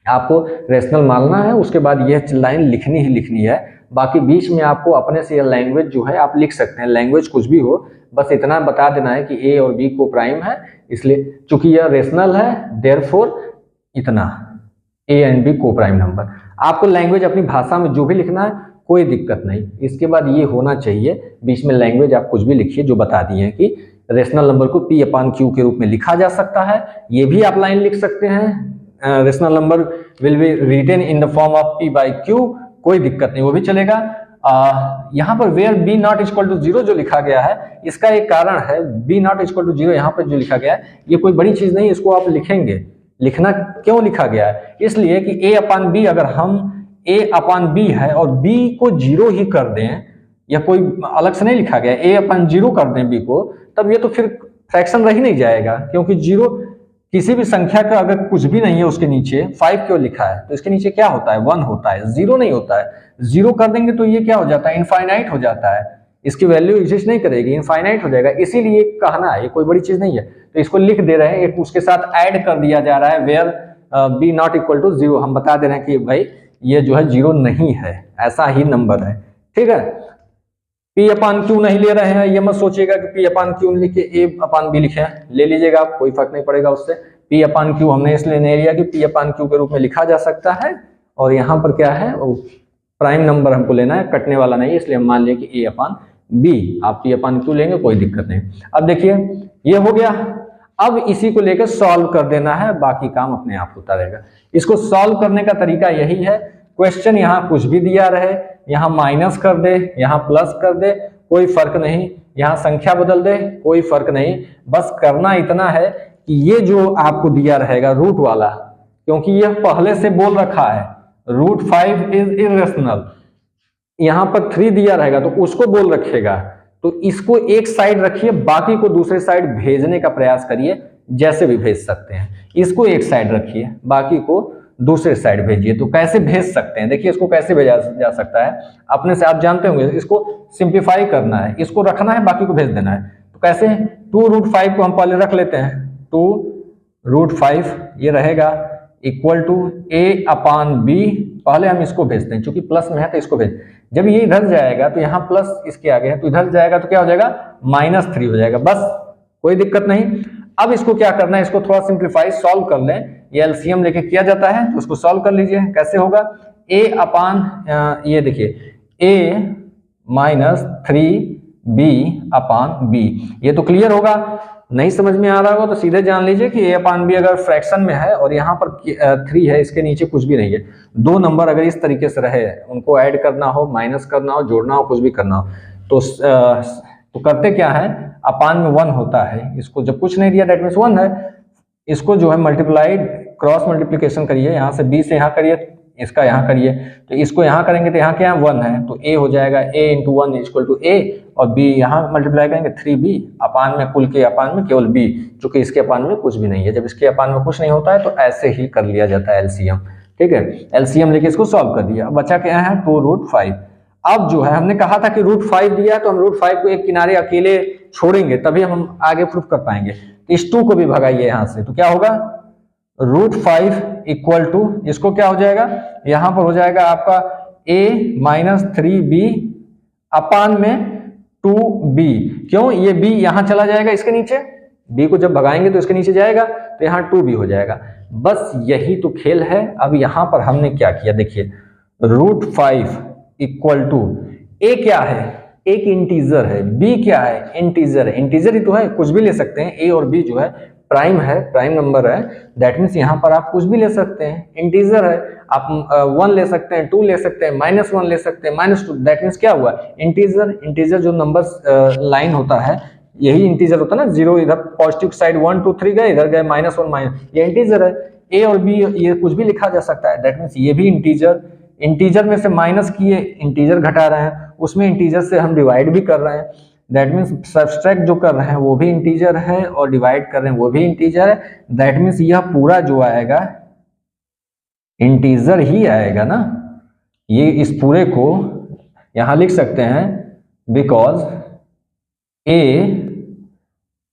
आपको रेशनल मानना है, उसके बाद यह लाइन लिखनी ही लिखनी है। बाकी बीच में आपको अपने से यह लैंग्वेज जो है आप लिख सकते हैं, लैंग्वेज कुछ भी हो, बस इतना बता देना है कि A और B को प्राइम है, इसलिए चूंकि यह रेशनल है, देयरफॉर इतना A एंड B को प्राइम नंबर। आपको लैंग्वेज अपनी भाषा में जो भी लिखना है कोई दिक्कत नहीं, इसके बाद ये होना चाहिए, बीच में लैंग्वेज आप कुछ भी लिखिए जो बता दिए हैं कि रेशनल नंबर को P अपान Q के रूप में लिखा जा सकता है। ये भी आप लाइन लिख सकते हैं, rational number will be written in the form of P by Q, कोई दिक्कत नहीं, वो भी चलेगा। यहाँ पर where B not equal to 0 जो लिखा गया है, इसका एक कारण है, B नॉट इक्वल टू 0 यहाँ पर जो लिखा गया है ये कोई बड़ी चीज नहीं, इसको आप लिखेंगे। लिखना क्यों लिखा गया है, इसलिए कि A अपान B, अगर हम A अपान B है और B को 0 ही कर दें, या कोई अलग से नहीं लिखा गया, A अपान 0 कर दें B को, तब ये तो फिर फ्रैक्शन रह ही नहीं जाएगा, क्योंकि 0 किसी भी संख्या का अगर कुछ भी नहीं है उसके नीचे 5 क्यों लिखा है तो इसके नीचे क्या होता है, 1 होता है, 0 नहीं होता है। 0 कर देंगे तो ये क्या हो जाता है, इनफाइनाइट हो जाता है, इसकी वैल्यू एग्जिस्ट नहीं करेगी, इनफाइनाइट हो जाएगा। इसीलिए कहना है, ये कोई बड़ी चीज नहीं है, तो इसको लिख दे रहे हैं, एक उसके साथ ऐड कर दिया जा रहा है, where B not equal to 0, हम बता दे रहे हैं कि भाई ये जो है 0 नहीं है, ऐसा ही नंबर है, ठीक है। P अपान Q नहीं ले रहे हैं, ये मत सोचिएगा कि P अपान Q लिखे A अपान B लिखे, ले लीजिएगा आप, कोई फर्क नहीं पड़ेगा उससे। P अपान Q हमने इसलिए नहीं लिया कि P अपान Q के रूप में लिखा जा सकता है, और यहाँ पर क्या है, प्राइम नंबर हमको लेना है, कटने वाला नहीं, इसलिए हम मान लिया कि A अपान B। आप P अपान Q लेंगे कोई दिक्कत नहीं। अब देखिए ये हो गया, अब इसी को लेकर सॉल्व कर देना है, बाकी काम अपने आप होता रहेगा। इसको सॉल्व करने का तरीका यही है, क्वेश्चन यहाँ कुछ भी दिया रहे, यहाँ माइनस कर दे, यहाँ प्लस कर दे, कोई फर्क नहीं, यहाँ संख्या बदल दे, कोई फर्क नहीं। बस करना इतना है कि ये जो आपको दिया रहेगा रूट वाला, क्योंकि यह पहले से बोल रखा है रूट 5 इज इरेशनल, यहाँ पर 3 दिया रहेगा तो उसको बोल रखेगा, तो इसको एक साइड रखिए, बाकी को दूसरे साइड भेजने का प्रयास करिए, जैसे भी भेज सकते हैं। इसको एक साइड रखिए, बाकी को दूसरे साइड भेजिए। तो कैसे भेज सकते हैं, देखिए इसको कैसे भेजा जा सकता है, अपने से आप जानते होंगे। इसको सिंप्लीफाई करना है, इसको रखना है, बाकी को भेज देना है। तो कैसे, 2√5 को हम पहले रख लेते हैं, 2√5 ये रहेगा इक्वल टू a/b। पहले हम इसको भेजते हैं, चूंकि प्लस में है तो इसको भेज, जब ये इधर जाएगा तो यहाँ प्लस इसके आगे है, तो इधर जाएगा तो क्या हो जाएगा, -3 हो जाएगा, बस कोई दिक्कत नहीं। अब इसको क्या करना है, इसको थोड़ा सिंप्लीफाई सॉल्व कर लें, ये एलसीएम लेके किया जाता है, तो उसको सॉल्व कर लीजिए। कैसे होगा, ये देखिए a-3b/b, ये तो क्लियर होगा। नहीं समझ में आ रहा होगा तो सीधे जान लीजिए कि a/b अगर फ्रैक्शन में है और यहाँ पर 3 है, इसके नीचे कुछ भी नहीं है, 2 नंबर अगर इस तरीके से रहे, उनको ऐड करना हो, माइनस करना हो, जोड़ना हो, कुछ भी करना हो, तो करते क्या है, अपान में 1 होता है। इसको जब कुछ नहीं दिया दैट मीन्स 1 है, इसको जो है मल्टीप्लाइड क्रॉस मल्टीप्लिकेशन करिए, यहाँ से b से यहाँ करिए, इसका यहाँ करिए, तो इसको यहाँ करेंगे तो यहाँ क्या 1 है, तो a हो जाएगा a × 1 = a, और b यहाँ मल्टीप्लाई करेंगे 3b, अपान में कुल के अपान में केवल b, चूंकि इसके अपान में कुछ भी नहीं है। जब इसके अपान में कुछ नहीं होता है तो ऐसे ही कर लिया जाता है एलसीएम। ठीक है, एलसीएम लेके इसको सॉल्व कर दिया। अब बचा क्या है, 2√5। अब जो है हमने कहा था कि √5 दिया है तो हम √5 को एक किनारे अकेले छोड़ेंगे, तभी हम आगे प्रूफ कर पाएंगे। इस 2 को भी भगाइए यहाँ से, तो क्या होगा, √5 इक्वल टू, इसको क्या हो जाएगा, यहाँ पर हो जाएगा आपका a-3b अपान में 2b। क्यों, ये b यहाँ चला जाएगा, इसके नीचे b को जब भगाएंगे तो इसके नीचे जाएगा, तो यहाँ 2b हो जाएगा। बस यही तो खेल है। अब यहाँ पर हमने क्या किया, देखिए √5 इक्वल टू, a क्या है, एक इंटीजर है, b क्या है, इंटीजर है, इंटीजर ही तो है, कुछ भी ले सकते हैं। a और b जो है प्राइम है, प्राइम नंबर है, दैट मीन्स यहाँ पर आप कुछ भी ले सकते हैं, इंटीजर है, आप 1 ले सकते हैं, 2 ले सकते हैं, -1 ले सकते हैं, -2, दैट मीन्स क्या हुआ, इंटीजर। इंटीजर जो नंबर लाइन होता है यही इंटीजर होता है ना, 0 इधर पॉजिटिव साइड 1 2 3 गए, इधर गए -1 ये इंटीजर है। a और b ये कुछ भी लिखा जा सकता है, दैट मीन्स ये भी इंटीजर। इंटीजर में से माइनस किए, इंटीजर घटा रहे हैं, उसमें इंटीजर से हम डिवाइड भी कर रहे हैं, दैट मीन्स सब्सट्रैक्ट जो कर रहे हैं वो भी इंटीजर है, और डिवाइड कर रहे हैं वो भी इंटीजर है, दैट मीन्स यह पूरा जो आएगा इंटीजर ही आएगा ना। ये इस पूरे को यहां लिख सकते हैं, because a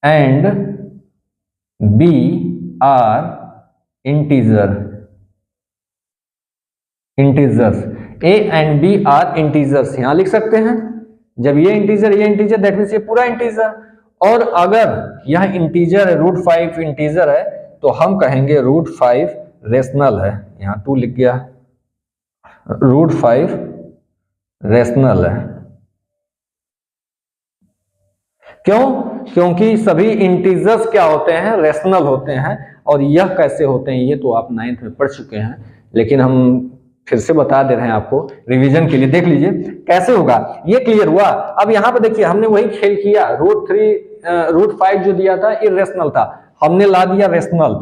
and b are integers, a and b are integers यहां लिख सकते हैं। जब ये इंटीजर दैट मीन्स ये पूरा इंटीजर। और अगर यह इंटीजर है, √5 इंटीजर है, तो हम कहेंगे √5 रेशनल है। यहाँ 2 लिख गया, √5 रेशनल है। क्यों, क्योंकि सभी इंटीजर्स क्या होते हैं, रेशनल होते हैं। और यह कैसे होते हैं ये तो आप 9th में पढ़ चुके हैं, लेकिन हम फिर से बता दे रहे हैं आपको रिवीजन के लिए। देख लीजिए कैसे होगा, ये क्लियर हुआ। अब यहाँ पे देखिए हमने वही खेल किया, √5 जो दिया था इरेशनल था, हमने ला दिया रेशनल।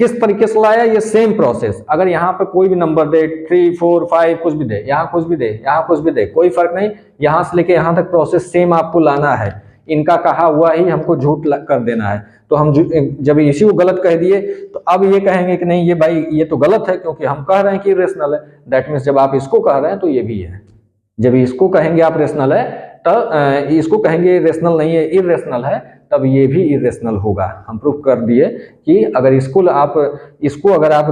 किस तरीके से लाया, ये सेम प्रोसेस। अगर यहाँ पे कोई भी नंबर दे, 3 4 5 कुछ भी दे, यहाँ कुछ भी दे, यहाँ कुछ भी दे, कोई फर्क नहीं, यहाँ से लेके यहाँ तक प्रोसेस सेम आपको लाना है। इनका कहा हुआ ही हमको झूठ कर देना है। तो हम जब इसी को गलत कह दिए तो अब ये कहेंगे कि नहीं ये भाई ये तो गलत है, क्योंकि हम कह रहे हैं कि रेशनल है। दैट मीन्स जब आप इसको कह रहे हैं तो ये भी है। जब इसको कहेंगे आप रेशनल है, तो इसको कहेंगे रेशनल नहीं है, इरेशनल है, तब ये भी इरेशनल होगा। हम प्रूफ कर दिए कि अगर इसको अगर आप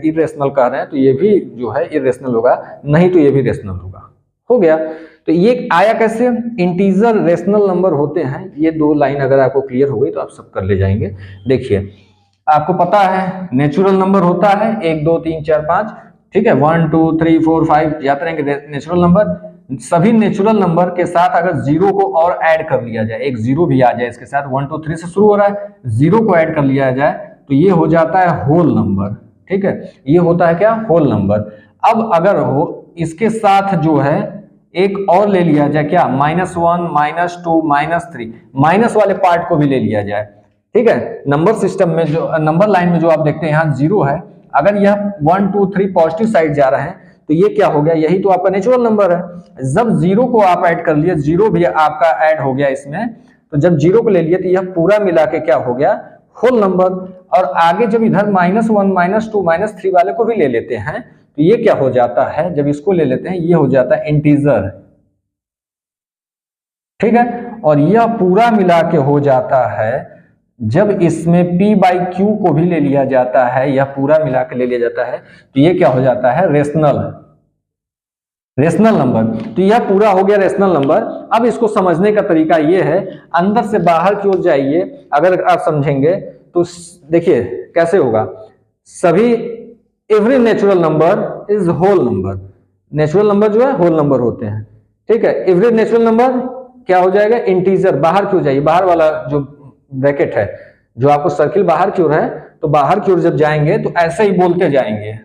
इरेशनल कह रहे हैं तो ये भी जो है इरेशनल होगा, नहीं तो ये भी रेशनल होगा। हो गया। तो ये आया कैसे, इंटीजर रेशनल नंबर होते हैं। ये 2 लाइन अगर आपको क्लियर हो गई तो आप सब कर ले जाएंगे। देखिए आपको पता है नेचुरल नंबर होता है 1 2 3 4 5, ठीक है, 1 2 3 4 5 जाते रहेंगे नेचुरल नंबर। सभी नेचुरल नंबर के साथ अगर जीरो को और ऐड कर लिया जाए, एक जीरो भी आ जाए इसके साथ, 1 2 3 से शुरू हो रहा है, जीरो को ऐड कर लिया जाए तो ये हो जाता है होल नंबर। ठीक है, ये होता है क्या, होल नंबर। अब अगर हो इसके साथ जो है एक और ले लिया जाए क्या, -1 -2 -3, माइनस वाले पार्ट को भी ले लिया जाए। ठीक है, नंबर सिस्टम में जो नंबर लाइन में जो आप देखते हैं यहाँ जीरो है, अगर यह 1 2 3 पॉजिटिव साइड जा रहा है तो ये क्या हो गया, यही तो आपका नेचुरल नंबर है। जब जीरो को आप ऐड कर लिए, जीरो भी आपका ऐड हो गया इसमें, तो जब जीरो को ले लिए तो यह पूरा मिला के क्या हो गया, होल नंबर। और आगे जब इधर -1 -2 -3 वाले को भी ले लेते हैं तो ये क्या हो जाता है, जब इसको ले लेते हैं ये हो जाता है इंटीजर। ठीक है, और यह पूरा मिला के हो जाता है, जब इसमें p/q को भी ले लिया जाता है, यह पूरा मिला के ले लिया जाता है तो ये क्या हो जाता है, रेशनल नंबर। तो यह पूरा हो गया रेशनल नंबर। अब इसको समझने का तरीका यह है, अंदर से बाहर की ओर जाइए, अगर आप समझेंगे तो देखिए कैसे होगा। सभी every natural number is whole number, natural number जो है होल नंबर होते हैं। ठीक है, एवरी नेचुरल नंबर क्या हो जाएगा, इंटीजर। बाहर की ओर जाइए, बाहर वाला जो ब्रैकेट है, जो आपको सर्किल बाहर की ओर है, तो बाहर की ओर जब जाएंगे तो ऐसे ही बोलते जाएंगे,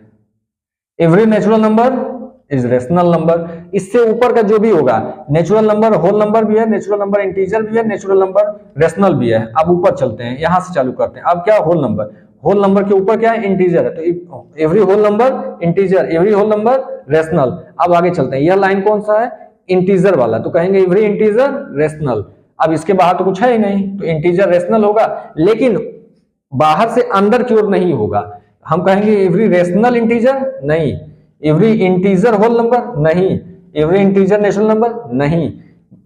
every natural number is rational number. इससे ऊपर का जो भी होगा, नेचुरल नंबर होल नंबर भी है, नेचुरल नंबर इंटीजर भी है, नेचुरल नंबर रेशनल भी है। अब ऊपर चलते हैं, यहां से चालू करते हैं। अब क्या, होल नंबर, होल नंबर के ऊपर क्या है, इंटीजर है, तो every whole number integer, every whole number rational. अब आगे चलते हैं, यह लाइन कौन सा है, इंटीजर वाला, तो कहेंगे एवरी इंटीजर रेशनल। अब इसके बाहर तो कुछ है ही नहीं, तो इंटीजर रेशनल होगा, लेकिन बाहर से अंदर की ओर नहीं होगा। हम कहेंगे एवरी रेशनल इंटीजर, नहीं। एवरी इंटीजर होल नंबर, नहीं। एवरी इंटीजर नेचुरल नंबर, नहीं।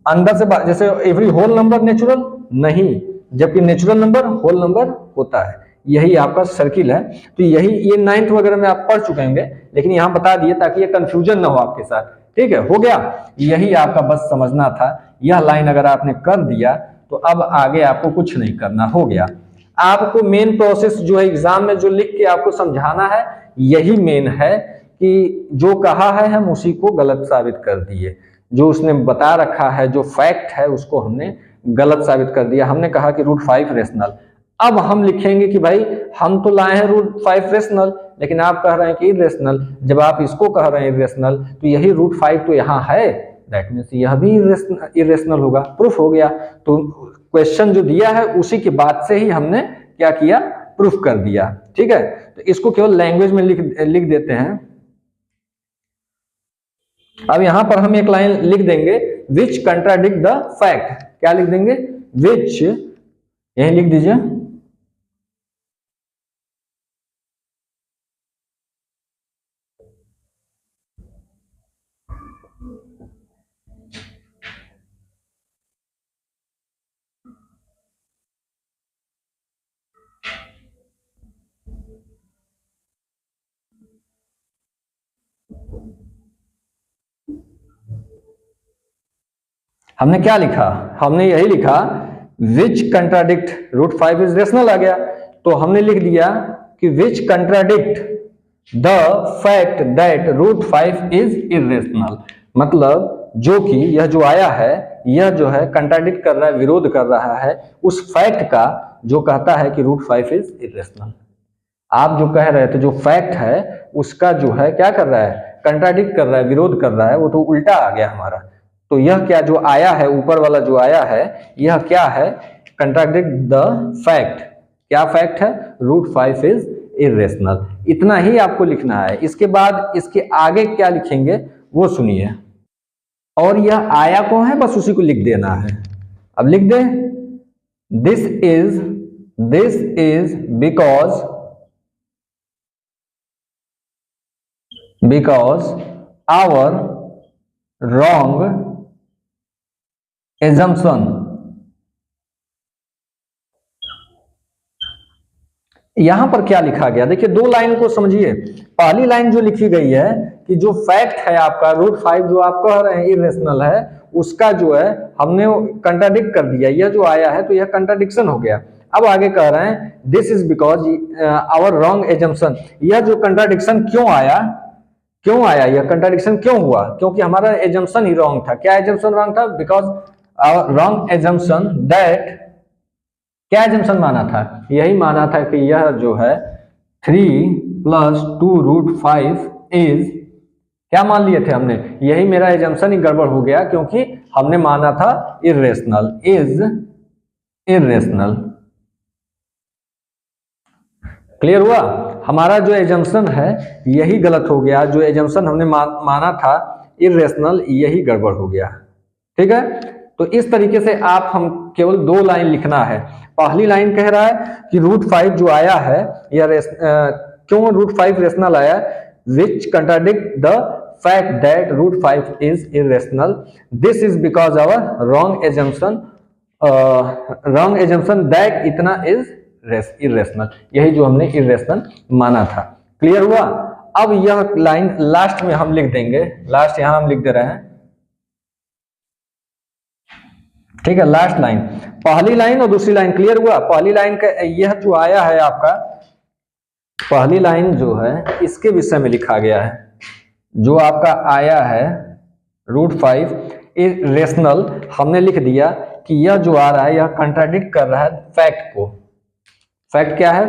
अंदर से जैसे एवरी होल नंबर नेचुरल, नहीं, जबकि नेचुरल नंबर होल नंबर होता है। यही आपका सर्किल है। तो यही, ये 9th वगैरह में आप पढ़ चुके होंगे, लेकिन यहां बता दिए ताकि ये कंफ्यूजन ना हो आपके साथ। ठीक है, हो गया, यही आपका बस समझना था। यह लाइन अगर आपने कर दिया तो अब आगे आपको कुछ नहीं करना, हो गया। आपको मेन प्रोसेस जो है एग्जाम में जो लिख के आपको समझाना है, यही मेन है कि जो कहा है हम उसी को गलत साबित कर दिए। जो उसने बता रखा है, जो फैक्ट है, उसको हमने गलत साबित कर दिया। हमने कहा कि √5 रेशनल। अब हम लिखेंगे कि भाई हम तो लाए हैं √5 रेशनल, लेकिन आप कह रहे हैं कि इरेशनल। जब आप इसको कह रहे हैं इरेशनल, तो यही √5 तो यहाँ है, दैट मीन्स यह भी इरेशनल होगा। प्रूफ हो गया। तो क्वेश्चन जो दिया है उसी के बाद से ही हमने क्या किया, प्रूफ कर दिया। ठीक है, तो इसको केवल लैंग्वेज में लिख देते हैं। अब यहां पर हम एक लाइन लिख देंगे, विच कंट्राडिक्ट द फैक्ट। क्या लिख देंगे, विच, यही लिख दीजिए। हमने क्या लिखा, हमने यही लिखा विच कंट्राडिक्ट √5 इज रेशनल आ गया। तो हमने लिख दिया कि which contradict the fact that √5 is irrational. मतलब जो कि यह जो आया है, यह जो है कंट्राडिक्ट कर रहा है, विरोध कर रहा है उस फैक्ट का जो कहता है कि √5 इज इरेशनल। आप जो कह रहे थे, जो फैक्ट है उसका जो है क्या कर रहा है, कंट्राडिक्ट कर रहा है, विरोध कर रहा है, वो तो उल्टा आ गया हमारा। तो यह क्या जो आया है, ऊपर वाला जो आया है, यह क्या है, कंट्राडिक्ट द फैक्ट। क्या फैक्ट है, √5 इज इरेशनल। इतना ही आपको लिखना है। इसके बाद इसके आगे क्या लिखेंगे वो सुनिए। और यह आया कौन है, बस उसी को लिख देना है। अब लिख दे, this is because our wrong assumption। यहां पर क्या लिखा गया, देखिए दो लाइन को समझिए। पहली लाइन जो लिखी गई है कि जो फैक्ट है आपका √5 जो आप कह रहे हैं इरेशनल है, उसका जो है हमने कंट्राडिक्ट कर दिया। यह जो आया है तो यह कंट्राडिक्शन हो गया। अब आगे कह रहे हैं this is because our wrong assumption. यह जो कंट्राडिक्शन क्यों आया, क्यों आया, यह कंट्राडिक्शन क्यों हुआ? क्योंकि हमारा एजम्पशन ही रॉन्ग था। क्या एजम्पशन रॉन्ग था? बिकॉज रॉन्ग एजम्पशन दैट, क्या एजम्पशन माना था? यही माना था कि यह जो है 3 + 2√5 इज, क्या मान लिए थे हमने? यही मेरा एजम्पशन ही गड़बड़ हो गया, क्योंकि हमने माना था इर्रेशनल, इज इर्रेशनल। क्लियर हुआ? हमारा जो एजम्पशन है यही गलत हो गया, जो एजम्पशन हमने माना था इर्रेशनल, यही गड़बड़ हो गया। ठीक है, तो इस तरीके से आप हम केवल 2 लाइन लिखना है। पहली लाइन कह रहा है कि √5 जो आया है या क्यों √5 रेशनल आया, विच contradict the fact that √5 is irrational. This is because our wrong assumption that इतना is irrational, यही जो हमने irrational माना था। क्लियर हुआ? अब यह लाइन लास्ट में हम लिख देंगे, लास्ट यहां हम लिख दे रहे हैं। ठीक है, लास्ट लाइन, पहली लाइन और दूसरी लाइन। क्लियर हुआ? पहली लाइन का यह जो आया है आपका, पहली लाइन जो है इसके विषय में लिखा गया है। जो आपका आया है √5 इर्रेशनल, हमने लिख दिया कि यह जो आ रहा है यह कंट्राडिक्ट कर रहा है फैक्ट को। फैक्ट क्या है?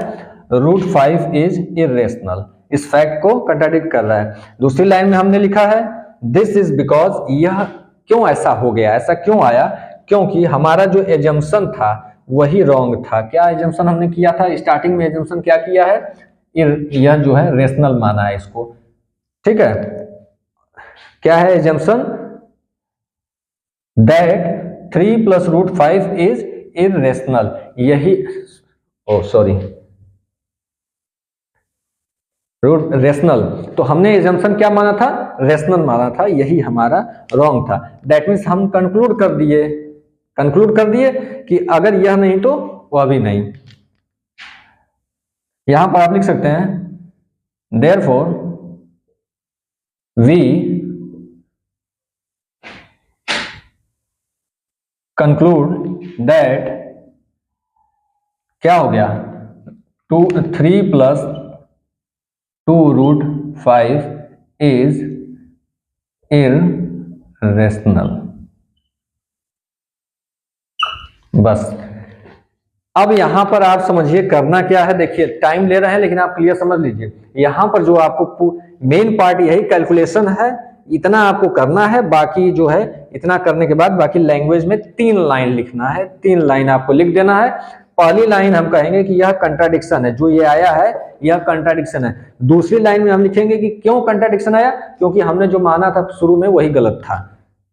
√5 इज इर्रेशनल, इस फैक्ट को कंट्राडिक्ट कर रहा है। दूसरी लाइन में हमने लिखा है दिस इज बिकॉज, यह क्यों ऐसा हो गया, ऐसा क्यों आया? क्योंकि हमारा जो एजम्पशन था वही रॉन्ग था। क्या एजम्पशन हमने किया था? स्टार्टिंग में एजम्पशन क्या किया है? यह जो है रेशनल माना है इसको। ठीक है, क्या है एजम्पशन? दैट 3 + √5 इज इर्रेशनल, यही रेशनल। तो हमने एजम्पशन क्या माना था? रेशनल माना था, यही हमारा रॉन्ग था। दैट मीन्स हम कंक्लूड कर दिए कि अगर यह नहीं तो वह भी नहीं। यहां पर आप लिख सकते हैं देयरफॉर वी कंक्लूड दैट, क्या हो गया? 3 + 2√5 इज इर्रेशनल। बस अब यहां पर आप समझिए करना क्या है। देखिए टाइम ले रहे हैं लेकिन आप क्लियर समझ लीजिए। यहां पर जो आपको मेन पार्ट यही कैलकुलेशन है, इतना आपको करना है। बाकी जो है इतना करने के बाद बाकी लैंग्वेज में 3 लाइन लिखना है, 3 लाइन आपको लिख देना है। पहली लाइन हम कहेंगे कि यह कंट्राडिक्शन है, जो ये आया है यह कंट्राडिक्शन है। दूसरी लाइन में हम लिखेंगे कि क्यों कंट्राडिक्शन आया, क्योंकि हमने जो माना था शुरू में वही गलत था,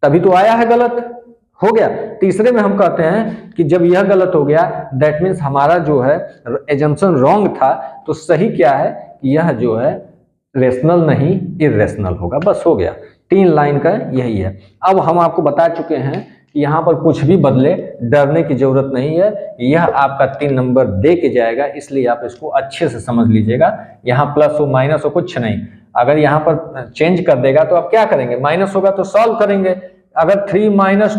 तभी तो आया है, गलत हो गया। तीसरे में हम कहते हैं कि जब यह गलत हो गया दैट मीन्स हमारा जो है एजम्पशन रॉन्ग था, तो सही क्या है कि यह जो है रेशनल नहीं इर्रेशनल होगा। बस हो गया, 3 लाइन का यही है। अब हम आपको बता चुके हैं कि यहाँ पर कुछ भी बदले, डरने की जरूरत नहीं है। यह आपका 3 नंबर दे के जाएगा, इसलिए आप इसको अच्छे से समझ लीजिएगा। यहाँ प्लस हो माइनस हो कुछ नहीं, अगर यहाँ पर चेंज कर देगा तो आप क्या करेंगे? माइनस होगा तो सॉल्व करेंगे। अगर 3 -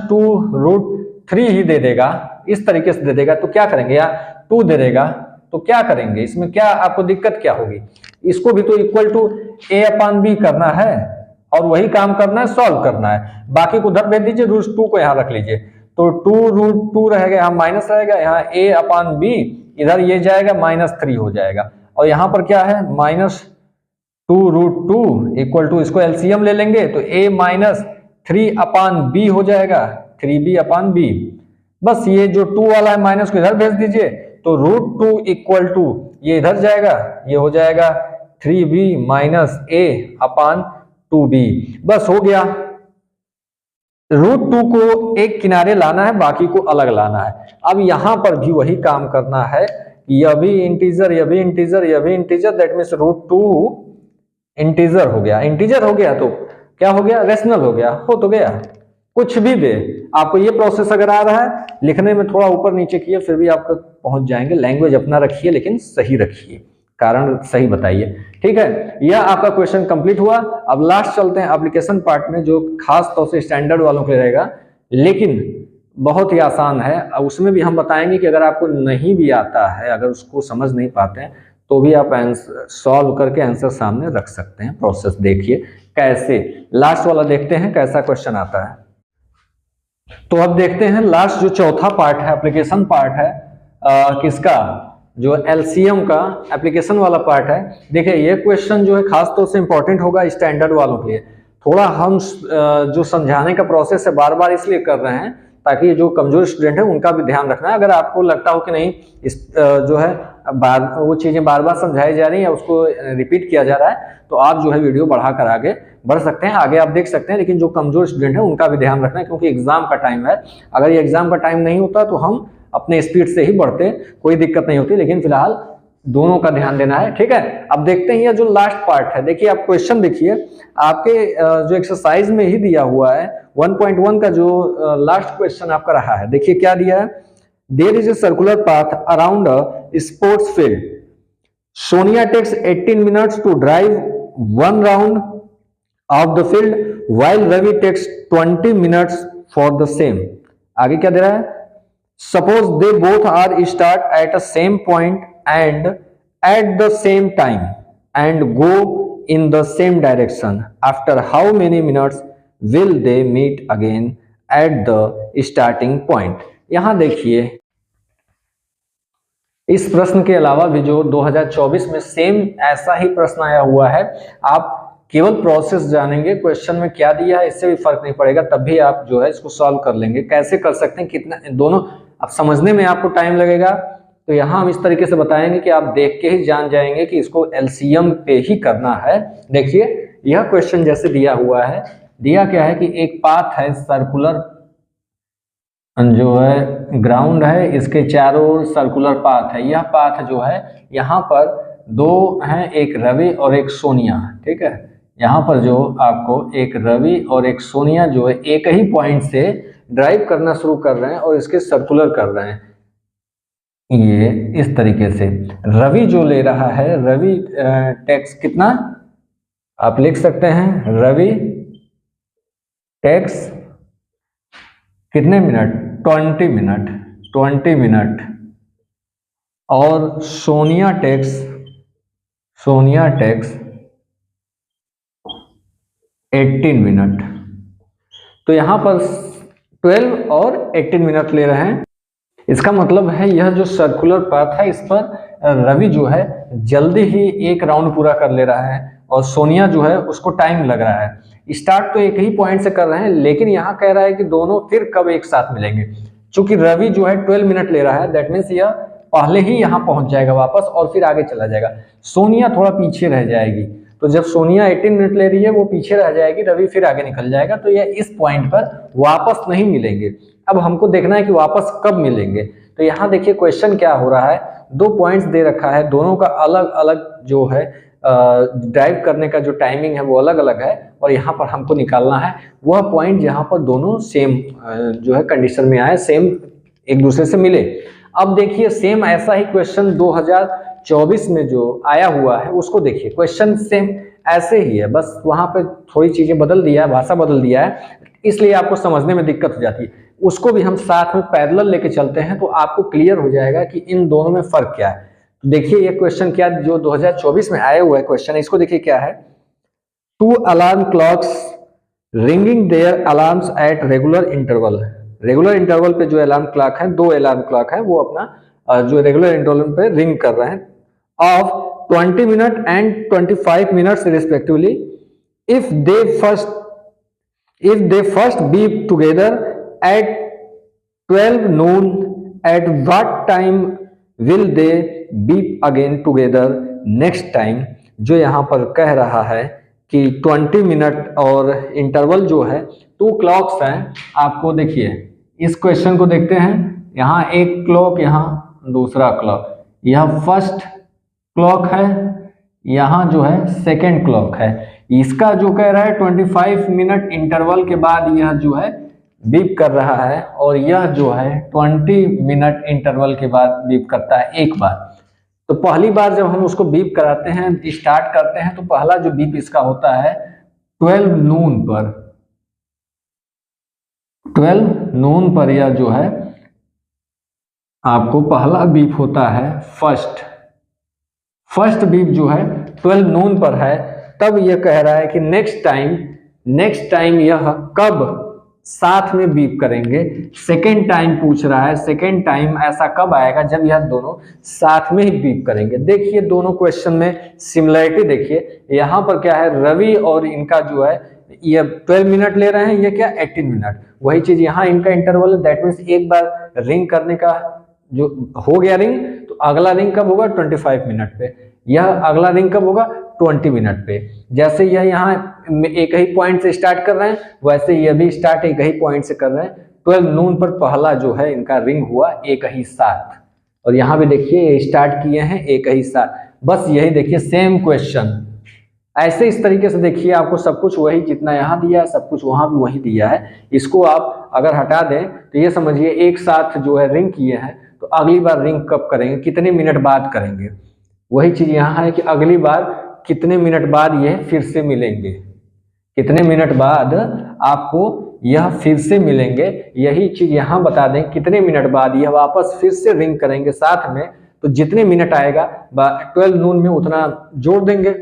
2√3 ही दे देगा, इस तरीके से दे देगा तो क्या करेंगे? या 2 दे देगा तो क्या करेंगे? इसमें क्या आपको दिक्कत क्या होगी? इसको भी तो इक्वल टू a/b करना है और वही काम करना है, सॉल्व करना है। बाकी को उधर भेज दीजिए, √2 को यहाँ रख लीजिए, तो 2√2 रहेगा, यहाँ माइनस रहेगा, यहाँ a/b, इधर ये जाएगा -3 हो जाएगा। और यहाँ पर क्या है? -2√2 इक्वल टू, इसको एलसीएम ले लेंगे तो a - 3/b हो जाएगा, 3b/b। बस ये जो 2 वाला है माइनस को इधर भेज दीजिए, तो √2 इक्वल टू ये इधर जाएगा, ये हो जाएगा 3b - a/2b। बस हो गया। √2 को एक किनारे लाना है, बाकी को अलग लाना है। अब यहां पर भी वही काम करना है, यह भी इंटीजर, यह भी इंटीजर, यह भी इंटीजर, दैट मीन्स √2 इंटीजर हो गया। इंटीजर हो गया तो क्या हो गया? रेशनल हो गया, हो तो गया। कुछ भी दे आपको, ये प्रोसेस अगर आ रहा है, लिखने में थोड़ा ऊपर नीचे किए फिर भी आपको पहुंच जाएंगे। लैंग्वेज अपना रखिए लेकिन सही रखिए, कारण सही बताइए। ठीक है, यह आपका क्वेश्चन कंप्लीट हुआ। अब लास्ट चलते हैं एप्लीकेशन पार्ट में, जो खास तौर से स्टैंडर्ड वालों के लिए रहेगा, लेकिन बहुत ही आसान है। उसमें भी हम बताएंगे कि अगर आपको नहीं भी आता है, अगर उसको समझ नहीं पाते हैं तो भी आप आंसर सॉल्व करके आंसर सामने रख सकते हैं। प्रोसेस देखिए कैसे, लास्ट वाला देखते हैं कैसा क्वेश्चन आता है। तो अब देखते हैं लास्ट जो चौथा पार्ट है, एप्लीकेशन पार्ट है किसका, जो एलसीएम का एप्लीकेशन वाला पार्ट है। देखिए ये क्वेश्चन जो है खास तौर से इंपॉर्टेंट होगा स्टैंडर्ड वालों के लिए। थोड़ा हम जो समझाने का प्रोसेस है बार बार इसलिए कर रहे हैं ताकि जो कमजोर स्टूडेंट है उनका भी ध्यान रखना है। अगर आपको लगता हो कि नहीं इस जो है वो चीजें बार बार समझाई जा रही है, उसको रिपीट किया जा रहा है, तो आप जो है वीडियो बढ़ाकर आगे बढ़ सकते हैं, आगे आप देख सकते हैं। लेकिन जो कमजोर स्टूडेंट है उनका भी ध्यान रखना है क्योंकि एग्जाम का टाइम है। अगर ये एग्जाम का टाइम नहीं होता तो हम अपने स्पीड से ही बढ़ते, कोई दिक्कत नहीं होती, लेकिन फिलहाल दोनों का ध्यान देना है। ठीक है, अब देखते हैं ये जो लास्ट पार्ट है। देखिए आप क्वेश्चन देखिए, आपके जो एक्सरसाइज में ही दिया हुआ है 1.1 का जो लास्ट क्वेश्चन आपका रहा है। देखिए क्या दिया है, there is a circular path around a sports field, Sonia takes 18 minutes to drive 1 round of the field while Ravi takes 20 minutes for the same। आगे क्या दे रहा है, suppose they both are start at a same point and at the same time and go in the same direction, after how many minutes will they meet again at the starting point। यहां देखिए इस प्रश्न के अलावा भी जो 2024 में सेम ऐसा ही प्रश्न आया हुआ है। आप केवल प्रोसेस जानेंगे, क्वेश्चन में क्या दिया है इससे भी फर्क नहीं पड़ेगा, तब भी आप जो है इसको सॉल्व कर लेंगे। कैसे कर सकते हैं, कितना दोनों अब समझने में आपको टाइम लगेगा, तो यहाँ हम इस तरीके से बताएंगे कि आप देख के ही जान जाएंगे कि इसको एलसीएम पे ही करना है। देखिए यह क्वेश्चन जैसे दिया हुआ है, दिया क्या है कि एक पाथ है सर्कुलर, जो है ग्राउंड है, इसके चारों ओर सर्कुलर पाथ है। यह पाथ जो है यहाँ पर दो हैं, एक रवि और एक सोनिया। ठीक है, यहाँ पर जो आपको एक रवि और एक सोनिया जो है एक ही पॉइंट से ड्राइव करना शुरू कर रहे हैं और इसके सर्कुलर कर रहे हैं। ये इस तरीके से रवि जो ले रहा है, रवि टेक्स कितना आप लिख सकते हैं, रवि टेक्स कितने मिनट, 20 मिनट, 20 मिनट, और सोनिया टेक्स 18 मिनट। तो यहाँ पर 12 और 18 मिनट ले रहे हैं। इसका मतलब है यह जो सर्कुलर पाथ है इस पर रवि जो है जल्दी ही एक राउंड पूरा कर ले रहा है और सोनिया जो है उसको टाइम लग रहा है। स्टार्ट तो एक ही पॉइंट से कर रहे हैं, लेकिन यहाँ कह रहा है कि दोनों फिर कब एक साथ मिलेंगे। चूंकि रवि जो है 12 मिनट ले रहा है, दैट मीन्स यह पहले ही यहाँ पहुंच जाएगा वापस और फिर आगे चला जाएगा। सोनिया थोड़ा पीछे रह जाएगी, तो जब सोनिया 18 मिनट ले रही है वो पीछे रह जाएगी, रवि फिर आगे निकल जाएगा, तो यह इस पॉइंट पर वापस नहीं मिलेंगे। अब हमको देखना है कि वापस कब मिलेंगे। तो यहाँ देखिए क्वेश्चन क्या हो रहा है, दो पॉइंट्स दे रखा है, दोनों का अलग अलग जो है ड्राइव करने का जो टाइमिंग है वो अलग अलग है, और यहाँ पर हमको निकालना है वह पॉइंट जहाँ पर दोनों सेम जो है कंडीशन में आए, सेम एक दूसरे से मिले। अब देखिए सेम ऐसा ही क्वेश्चन 2024 में जो आया हुआ है उसको देखिए, क्वेश्चन सेम ऐसे ही है, बस वहां पे थोड़ी चीजें बदल दिया है, भाषा बदल दिया है, इसलिए आपको समझने में दिक्कत हो जाती है। उसको भी हम साथ में पैरेलल लेके चलते हैं तो आपको क्लियर हो जाएगा कि इन दोनों में फर्क क्या है। तो देखिए ये क्वेश्चन क्या जो 2024 में आया हुआ है क्वेश्चन है, इसको देखिए क्या है, 2 alarm clocks ringing their alarms at regular interval. Regular interval पे जो अलार्म क्लॉक है, 2 अलार्म क्लॉक है, वो अपना जो रेगुलर इंटरवल पे रिंग कर रहे हैं of 20 minute and 25 minutes respectively. If they first beep together at 12 noon, at what time will they beep again together next time। जो यहाँ पर कह रहा है कि 20 मिनट और इंटरवल जो है 2 क्लॉक्स हैं। आपको देखिए इस क्वेश्चन को देखते हैं, यहाँ एक क्लॉक, यहाँ दूसरा क्लॉक, यह फर्स्ट क्लॉक है, यहाँ जो है सेकेंड क्लॉक है। इसका जो कह रहा है 25 मिनट इंटरवल के बाद यह जो है बीप कर रहा है, और यह जो है 20 मिनट इंटरवल के बाद बीप करता है एक बार। तो पहली बार जब हम उसको बीप कराते हैं, स्टार्ट करते हैं, तो पहला जो बीप इसका होता है 12 नून पर, 12 नून पर यह जो है आपको पहला बीप होता है फर्स्ट फर्स्ट बीप जो है 12 नून पर है, तब यह कह रहा है कि नेक्स्ट टाइम यह कब साथ में बीप करेंगे। सेकेंड टाइम पूछ रहा है, सेकेंड टाइम ऐसा कब आएगा जब यह दोनों साथ में ही बीप करेंगे। देखिए दोनों क्वेश्चन में सिमिलरिटी देखिए, यहाँ पर क्या है, रवि और इनका जो है ये 12 मिनट ले रहे हैं, ये क्या 18 मिनट। वही चीज यहाँ इनका इंटरवल है, दैट मीन्स एक बार रिंग करने का जो हो गया रिंग, तो अगला रिंग कब होगा 25 मिनट पे, यह अगला रिंग कब होगा 20 मिनट पे। जैसे यह यहाँ एक ही पॉइंट से स्टार्ट कर रहे हैं, वैसे यह भी स्टार्ट एक ही पॉइंट से कर रहे हैं। 12 नून पर पहला जो है इनका रिंग हुआ एक ही साथ, और यहाँ भी देखिए स्टार्ट किए हैं एक ही साथ। बस यही देखिए सेम क्वेश्चन, ऐसे इस तरीके से देखिए आपको सब कुछ वही जितना यहाँ दिया है सब कुछ वहां भी वही दिया है। इसको आप अगर हटा दें तो ये समझिए एक साथ जो है रिंग किए हैं, तो अगली बार रिंग कब करेंगे, कितने मिनट बाद करेंगे। वही चीज यहाँ है कि अगली बार कितने मिनट बाद ये फिर से मिलेंगे, कितने मिनट बाद आपको यह फिर से मिलेंगे। यही चीज यहाँ बता दें कितने मिनट बाद यह वापस फिर से रिंग करेंगे साथ में, तो जितने मिनट आएगा 12 नून में उतना जोड़ देंगे,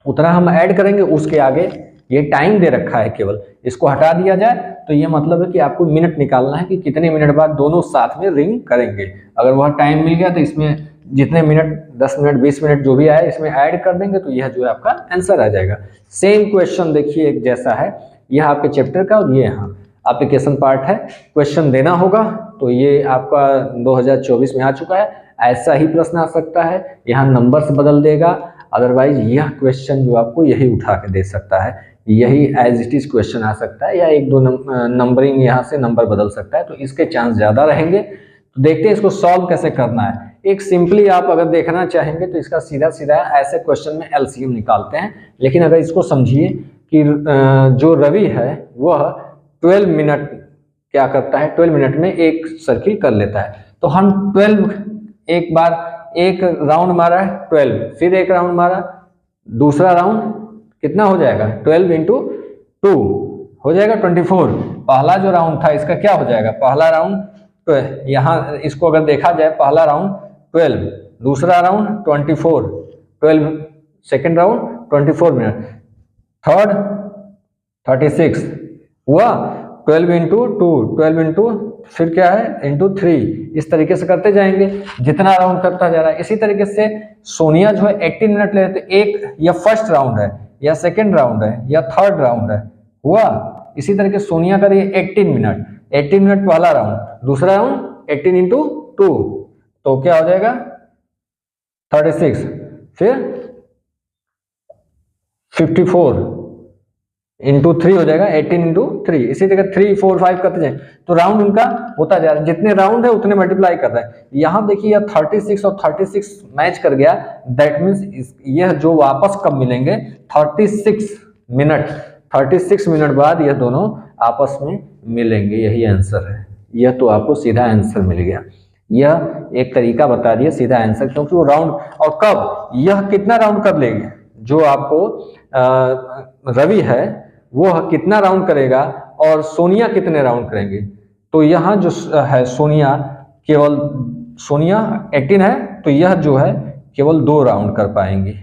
उतना हम ऐड करेंगे। उसके आगे ये टाइम दे रखा है, केवल इसको हटा दिया जाए तो ये मतलब है कि आपको मिनट निकालना है कि कितने मिनट बाद दोनों साथ में रिंग करेंगे। अगर वह टाइम मिल गया तो इसमें जितने मिनट 10 मिनट 20 मिनट जो भी आए इसमें ऐड कर देंगे, तो यह जो है आपका आंसर आ जाएगा। सेम क्वेश्चन देखिए एक जैसा है, यह आपके चैप्टर का और ये यहाँ एप्लीकेशन पार्ट है। क्वेश्चन देना होगा, तो ये आपका 2024 में आ चुका है। ऐसा ही प्रश्न आ सकता है, यहाँ नंबर्स बदल देगा, अदरवाइज यह क्वेश्चन जो आपको यही उठा के दे सकता है, यही एज इट इज क्वेश्चन आ सकता है, या एक दो नंबरिंग यहाँ से नंबर बदल सकता है, तो इसके चांस ज्यादा रहेंगे। तो देखते हैं इसको सॉल्व कैसे करना है। एक सिंपली आप अगर देखना चाहेंगे तो इसका सीधा सीधा ऐसे क्वेश्चन में एलसीएम निकालते हैं, लेकिन अगर इसको समझिए कि जो रवि है वह 12 मिनट क्या करता है, 12 मिनट में एक सर्किल कर लेता है। तो हम 12 एक बार एक राउंड मारा है 12, फिर एक राउंड मारा, दूसरा राउंड कितना हो जाएगा 12 इंटू 2 हो जाएगा 24। पहला जो राउंड था इसका क्या हो जाएगा, पहला राउंड तो यहाँ इसको अगर देखा जाए पहला राउंड 12, दूसरा round 24, 12 second round 24 minute, third 36 हुआ, 12 इंटू 2, 12 इंटू फिर क्या है इंटू 3, इस तरीके से करते जाएंगे जितना राउंड करता जा रहा है। इसी तरीके से सोनिया जो है 18 मिनट लेते, एक या फर्स्ट राउंड है या सेकेंड राउंड है या थर्ड राउंड है हुआ। इसी तरीके सोनिया का 18 मिनट, 18 मिनट पहला राउंड, दूसरा राउंड 18 इंटू 2, तो क्या हो जाएगा 36, फिर 54 इंटू 3 हो जाएगा 18 इंटू 3। इसी तरह 3 4 5 करते जाए तो राउंड उनका होता जा रहा है, जितने राउंड है उतने मल्टीप्लाई कर रहे हैं। यहाँ देखिए यह 36 और 36 मैच कर गया, दैट मीन्स यह जो वापस कब मिलेंगे 36 मिनट, 36 मिनट बाद यह दोनों आपस में मिलेंगे। यही आंसर है, यह तो आपको सीधा आंसर मिल गया। यह एक तरीका बता दिया सीधा आंसर, क्योंकि वो राउंड और कब यह कितना राउंड कर लेंगे, जो आपको रवि है वो कितना राउंड करेगा और सोनिया कितने राउंड करेंगे। तो यहाँ जो है सोनिया केवल, सोनिया 18 है तो यह जो है केवल 2 राउंड कर पाएंगी,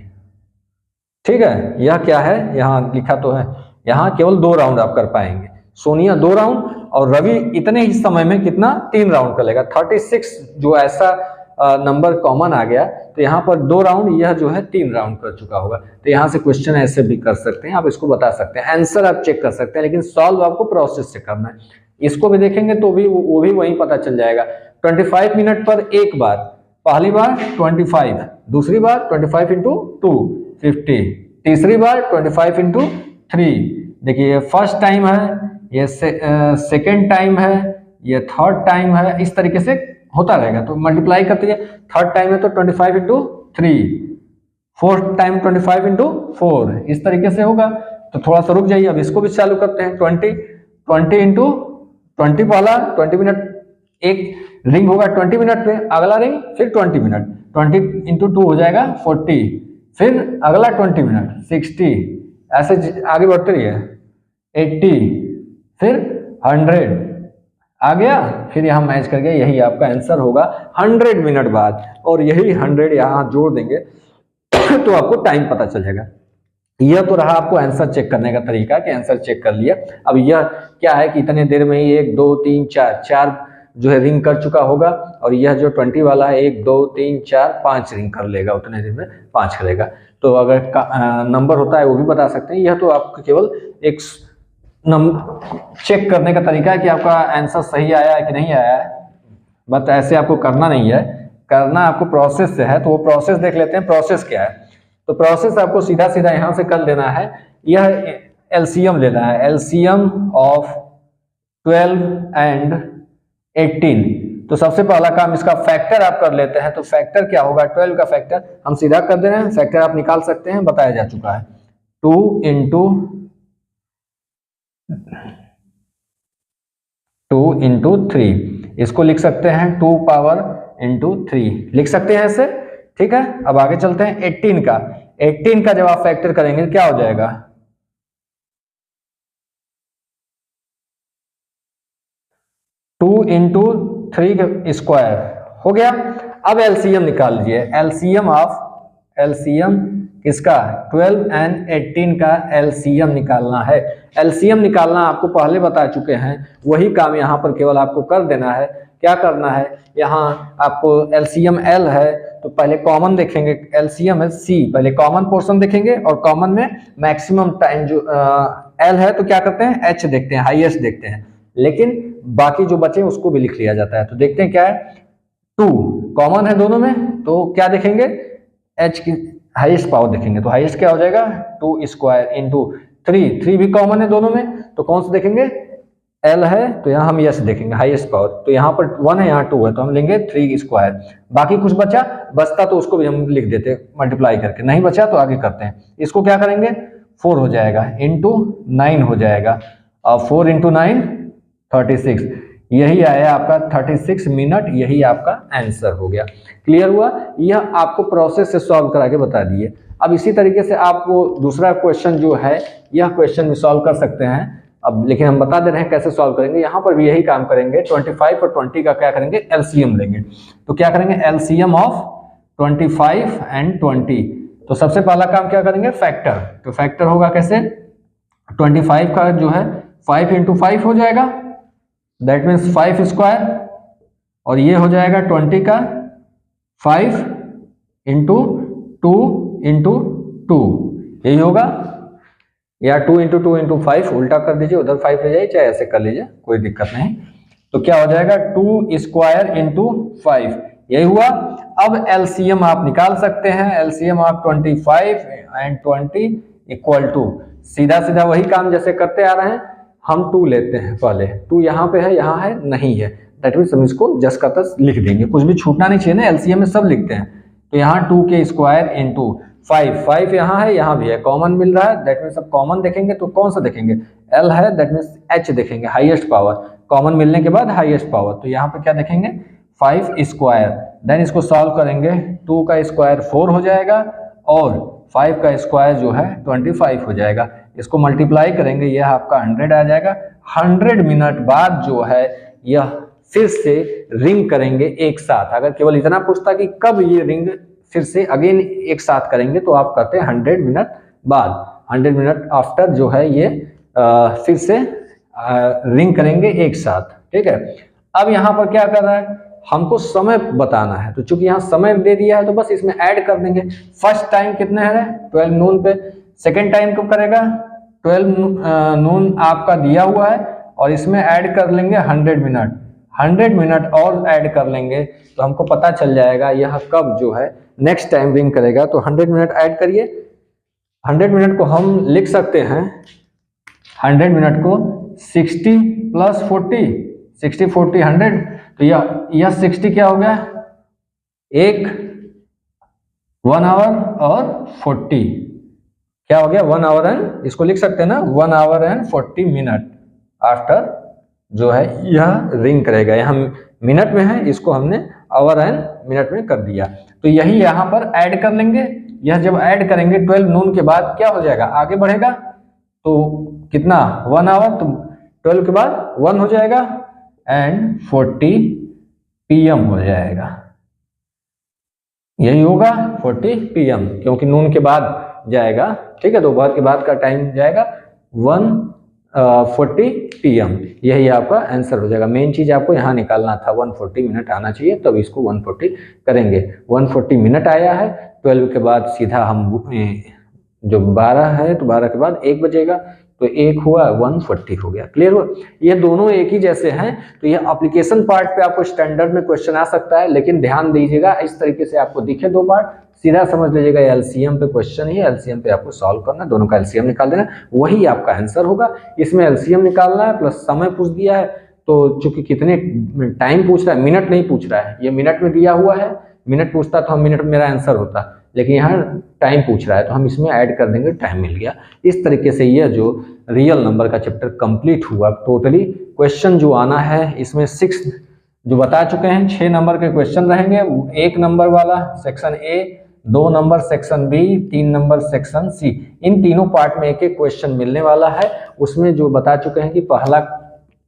ठीक है। यह क्या है यहाँ लिखा तो है, यहाँ केवल 2 राउंड आप कर पाएंगे, सोनिया 2 राउंड और रवि इतने ही समय में कितना 3 राउंड कर लेगा। 36 जो ऐसा नंबर कॉमन आ गया, तो यहाँ पर 2 राउंड, यह जो है 3 राउंड कर चुका होगा। तो यहाँ से क्वेश्चन ऐसे भी कर सकते हैं, आप इसको बता सकते हैं, आंसर आप चेक कर सकते हैं, लेकिन सॉल्व आपको प्रोसेस से करना है। इसको भी देखेंगे तो भी वो भी वही पता चल जाएगा। 25 मिनट पर एक बार, पहली बार 25, दूसरी बार 25 इंटू 2 50, तीसरी बार 25 इंटू 3। देखिए ये फर्स्ट टाइम है, ये सेकेंड टाइम है, ये थर्ड टाइम है, इस तरीके से होता रहेगा। तो मल्टीप्लाई करते हैं, थर्ड टाइम है तो 25 इंटू 3, फोर्थ टाइम 25 इंटू 4, इस तरीके से होगा। तो थोड़ा सा रुक जाइए, अब इसको भी चालू करते हैं। 20 इंटू 20 पहला 20 मिनट, एक रिंग होगा 20 मिनट पे, अगला रिंग फिर 20 मिनट, 20 इंटू 2 हो जाएगा 40, फिर अगला 20 मिनट 60, ऐसे आगे बढ़ते रहिए 80, फिर 100 आ गया, फिर यहाँ मैच कर गया। यही आपका आंसर होगा 100 मिनट बाद, और यही 100 यहाँ जोड़ देंगे तो आपको टाइम पता चल जाएगा। यह तो रहा आपको आंसर चेक करने का तरीका कि आंसर चेक कर लिया। अब यह क्या है कि इतने देर में ही 1 2 3 4 जो है रिंग कर चुका होगा, और यह जो 20 वाला है 1 2 3 4 5 रिंग कर लेगा, उतने देर में 5 करेगा। तो अगर नंबर होता है वो भी बता सकते हैं। यह तो आपको केवल एक चेक करने का तरीका है कि आपका आंसर सही आया है कि नहीं आया है, बट ऐसे आपको करना नहीं है, करना आपको प्रोसेस से है। तो वो प्रोसेस देख लेते हैं, प्रोसेस क्या है। तो प्रोसेस आपको सीधा सीधा यहां से कर लेना है। यह एलसीएम लेना है, एलसीएम ऑफ 12 एंड 18। तो सबसे पहला काम इसका फैक्टर आप कर लेते हैं। तो फैक्टर क्या होगा, 12 का फैक्टर हम सीधा कर दे रहे हैं, फैक्टर आप निकाल सकते हैं, बताया जा चुका है। 2 इंटू 3, इसको लिख सकते हैं 2 पावर इंटू 3 लिख सकते हैं ऐसे, ठीक है। अब आगे चलते हैं 18 का जब आप फैक्टर करेंगे क्या हो जाएगा, 2 इंटू 3 स्क्वायर हो गया। अब एलसीएम निकाल लीजिए, एलसीएम किसका, 12 एंड 18 का एलसीएम निकालना है। एलसीएम निकालना आपको पहले बता चुके हैं, वही काम यहाँ पर केवल आपको कर देना है। क्या करना है, यहाँ आपको एलसीएम एल है तो पहले कॉमन देखेंगे, एलसीएम है सी, पहले कॉमन पोर्शन देखेंगे, और कॉमन में मैक्सिमम टाइम जो एल है तो क्या करते हैं एच देखते हैं, हाईएस्ट देखते हैं, लेकिन बाकी जो बचे उसको भी लिख लिया जाता है। तो देखते हैं क्या है, 2 कॉमन है दोनों में, तो क्या देखेंगे एच की हाईएस्ट पावर देखेंगे। तो हाईएस्ट क्या हो जाएगा 2 स्क्वायर इंटू 3 भी कॉमन है दोनों में, तो कौन सा देखेंगे एल है, तो यहाँ हम यस देखेंगे हाईएस्ट पावर। तो यहाँ पर 1 है यहाँ 2 है, तो हम लेंगे 3 स्क्वायर। बाकी कुछ बचता तो उसको भी हम लिख देते मल्टीप्लाई करके, नहीं बचा तो आगे करते हैं। इसको क्या करेंगे 4 हो जाएगा इंटू 9 हो जाएगा, और 4 इंटू 9 36, यही आया आपका 36 मिनट, यही आपका आंसर हो गया। क्लियर हुआ, यह आपको प्रोसेस से सॉल्व करा के बता दिए। अब इसी तरीके से आप वो दूसरा क्वेश्चन जो है यह क्वेश्चन भी सॉल्व कर सकते हैं। अब लेकिन हम बता दे रहे हैं कैसे सॉल्व करेंगे, यहाँ पर भी यही काम करेंगे। 25 और 20 का क्या करेंगे एलसीएम लेंगे। तो क्या करेंगे एलसीएम ऑफ 25 एंड 20। तो सबसे पहला काम क्या करेंगे फैक्टर। तो फैक्टर होगा कैसे, 25 का जो है 5 इंटू 5 हो जाएगा, दैट मीन्स 5 स्क्वायर, और ये हो जाएगा 20 का 5 इंटू 2 इंटू 2, यही होगा, या 2 इंटू 2 इंटू 5 उल्टा कर दीजिए, उधर 5 ले जाइए, चाहे ऐसे कर लीजिए, कोई दिक्कत नहीं। तो क्या हो जाएगा 2 स्क्वायर इंटू 5, यही हुआ। अब एलसीएम आप निकाल सकते हैं, एलसीएम आप 25 एंड 20 इक्वल टू, सीधा सीधा वही काम जैसे करते आ रहे हैं। हम 2 लेते हैं, पहले 2 यहाँ पे है, यहाँ है नहीं है, दैट मीन्स हम इसको जस्ट का तस लिख देंगे, कुछ भी छूटना नहीं चाहिए ना, एलसीएम में सब लिखते हैं। तो यहाँ 2 के स्क्वायर इंटू 5 यहाँ है, यहाँ भी है, कॉमन मिल रहा है, दैट मीन्स अब कॉमन देखेंगे तो कौन सा देखेंगे एल है, दैट मीन्स एच देखेंगे, हाईएस्ट पावर, कॉमन मिलने के बाद हाईएस्ट पावर। तो यहाँ पे क्या देखेंगे 5 स्क्वायर, देन इसको सॉल्व करेंगे, 2 का स्क्वायर 4 हो जाएगा, और 5 का स्क्वायर जो है 25 हो जाएगा। इसको मल्टीप्लाई करेंगे, यह आपका 100 आ जाएगा। 100 मिनट बाद जो है यह फिर से रिंग करेंगे एक साथ। अगर केवल इतना पूछता कि कब ये रिंग फिर से अगेन एक साथ करेंगे, तो आप कहते हैं 100 मिनट बाद, 100 मिनट आफ्टर जो है ये फिर से रिंग करेंगे एक साथ, ठीक है। अब यहाँ पर क्या कर रहा है, हमको समय बताना है, तो चूंकि यहाँ समय दे दिया है तो बस इसमें ऐड कर देंगे। फर्स्ट टाइम कितने है 12 नून पे, सेकेंड टाइम कब करेगा 12 नून आपका दिया हुआ है, और इसमें ऐड कर लेंगे 100 मिनट, 100 मिनट और ऐड कर लेंगे, तो हमको पता चल जाएगा यह कब जो है नेक्स्ट टाइम रिंग करेगा। तो 100 मिनट ऐड करिए, 100 मिनट को हम लिख सकते हैं, 100 मिनट को 60 प्लस 40, 60 40 100, तो यह 60 क्या हो गया, एक 1 आवर और 40 क्या हो गया 1 आवर एंड, इसको लिख सकते हैं ना 1 आवर एंड 40 मिनट आफ्टर जो है यह रिंग करेगा। यहाँ मिनट में है, इसको हमने आवर एंड मिनट में कर दिया। तो यही यहाँ पर ऐड कर लेंगे। यह जब ऐड करेंगे 12 नून के बाद क्या हो जाएगा, आगे बढ़ेगा तो कितना 1 आवर, तो 12 के बाद 1 हो जाएगा एंड 40 PM हो जाएगा। यही होगा 40 PM, क्योंकि नून के बाद जाएगा, ठीक है, दोपहर के बाद का टाइम जाएगा 1:40 PM। यही आपका आंसर हो जाएगा। मेन चीज आपको यहाँ निकालना था, 140 मिनट आना चाहिए, तब इसको 140 करेंगे। 140 मिनट आया है, 12 के बाद सीधा हम जो 12 है तो 12 के बाद 1 बजेगा, तो 1 हुआ 140 हो गया। क्लियर हुआ? ये दोनों एक ही जैसे हैं, तो ये एप्लीकेशन पार्ट पे आपको स्टैंडर्ड में क्वेश्चन आ सकता है, लेकिन ध्यान दीजिएगा इस तरीके से आपको दिखे दो पार्ट, सीधा समझ लीजिएगा एलसीएम पे क्वेश्चन ही, एलसीएम पे आपको सॉल्व करना, दोनों का एलसीएम निकाल देना, वही आपका आंसर होगा। इसमें एलसीएम निकालना है प्लस समय पूछ दिया है, तो चूंकि कितने टाइम पूछ रहा है, मिनट नहीं पूछ रहा है, ये मिनट में दिया हुआ है, मिनट पूछता तो हम मिनट में मेरा आंसर होता, लेकिन यहाँ टाइम पूछ रहा है तो हम इसमें ऐड कर देंगे, टाइम मिल गया। इस तरीके से यह जो रियल नंबर का चैप्टर कंप्लीट हुआ। टोटली क्वेश्चन जो आना है इसमें 6 जो बता चुके हैं, 6 नंबर के क्वेश्चन रहेंगे। 1 नंबर वाला section A, 2 number section B, 3 number section C, इन तीनों पार्ट में एक एक क्वेश्चन मिलने वाला है। उसमें जो बता चुके हैं कि पहला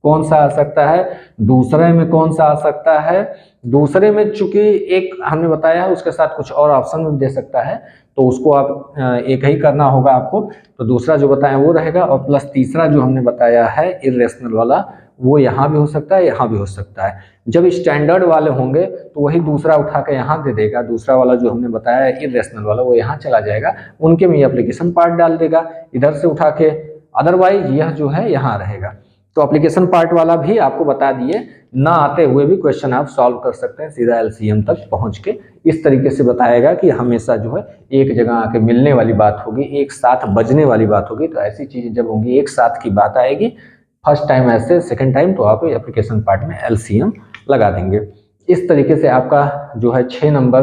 कौन सा आ सकता है, दूसरे में कौन सा आ सकता है, दूसरे में चूंकि एक हमने बताया है उसके साथ कुछ और ऑप्शन भी दे सकता है, तो उसको आप एक ही करना होगा आपको, तो दूसरा जो बताया वो रहेगा, और प्लस तीसरा जो हमने बताया है इर्रेशनल वाला, वो यहाँ भी हो सकता है, यहाँ भी हो सकता है। जब स्टैंडर्ड वाले होंगे तो वही दूसरा उठा के यहाँ दे देगा, दूसरा वाला जो हमने बताया है इर्रेशनल वाला वो यहाँ चला जाएगा, उनके में एप्लीकेशन पार्ट डाल देगा इधर से उठा के, अदरवाइज यह जो है यहाँ रहेगा। तो एप्लीकेशन पार्ट वाला भी आपको बता दिए, ना आते हुए भी क्वेश्चन आप सॉल्व कर सकते हैं सीधा एलसीएम तक पहुंच के। इस तरीके से बताएगा कि हमेशा जो है एक जगह आके मिलने वाली बात होगी, एक साथ बजने वाली बात होगी, तो ऐसी चीजें जब होंगी एक साथ की बात आएगी, फर्स्ट टाइम ऐसे, सेकंड टाइम तो आप एप्लीकेशन पार्ट में एलसीएम लगा देंगे। इस तरीके से आपका जो है 6 नंबर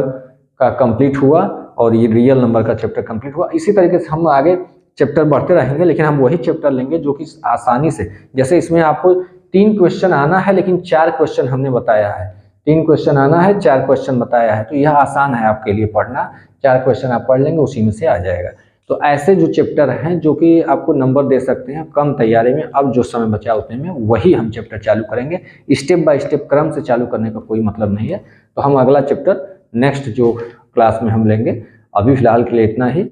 का कंप्लीट हुआ और ये रियल नंबर का चैप्टर कंप्लीट हुआ। इसी तरीके से हम आगे चैप्टर बढ़ते रहेंगे, लेकिन हम वही चैप्टर लेंगे जो कि आसानी से, जैसे इसमें आपको 3 क्वेश्चन आना है लेकिन 4 क्वेश्चन हमने बताया है, 3 क्वेश्चन आना है 4 क्वेश्चन बताया है, तो यह आसान है आपके लिए पढ़ना, 4 क्वेश्चन आप पढ़ लेंगे उसी में से आ जाएगा। तो ऐसे जो चैप्टर हैं जो कि आपको नंबर दे सकते हैं कम तैयारी में, अब जो समय बचा उतने में वही हम चैप्टर चालू करेंगे, स्टेप बाय स्टेप क्रम से चालू करने का कोई मतलब नहीं है। तो हम अगला चैप्टर नेक्स्ट जो क्लास में हम लेंगे। अभी फिलहाल के लिए इतना ही।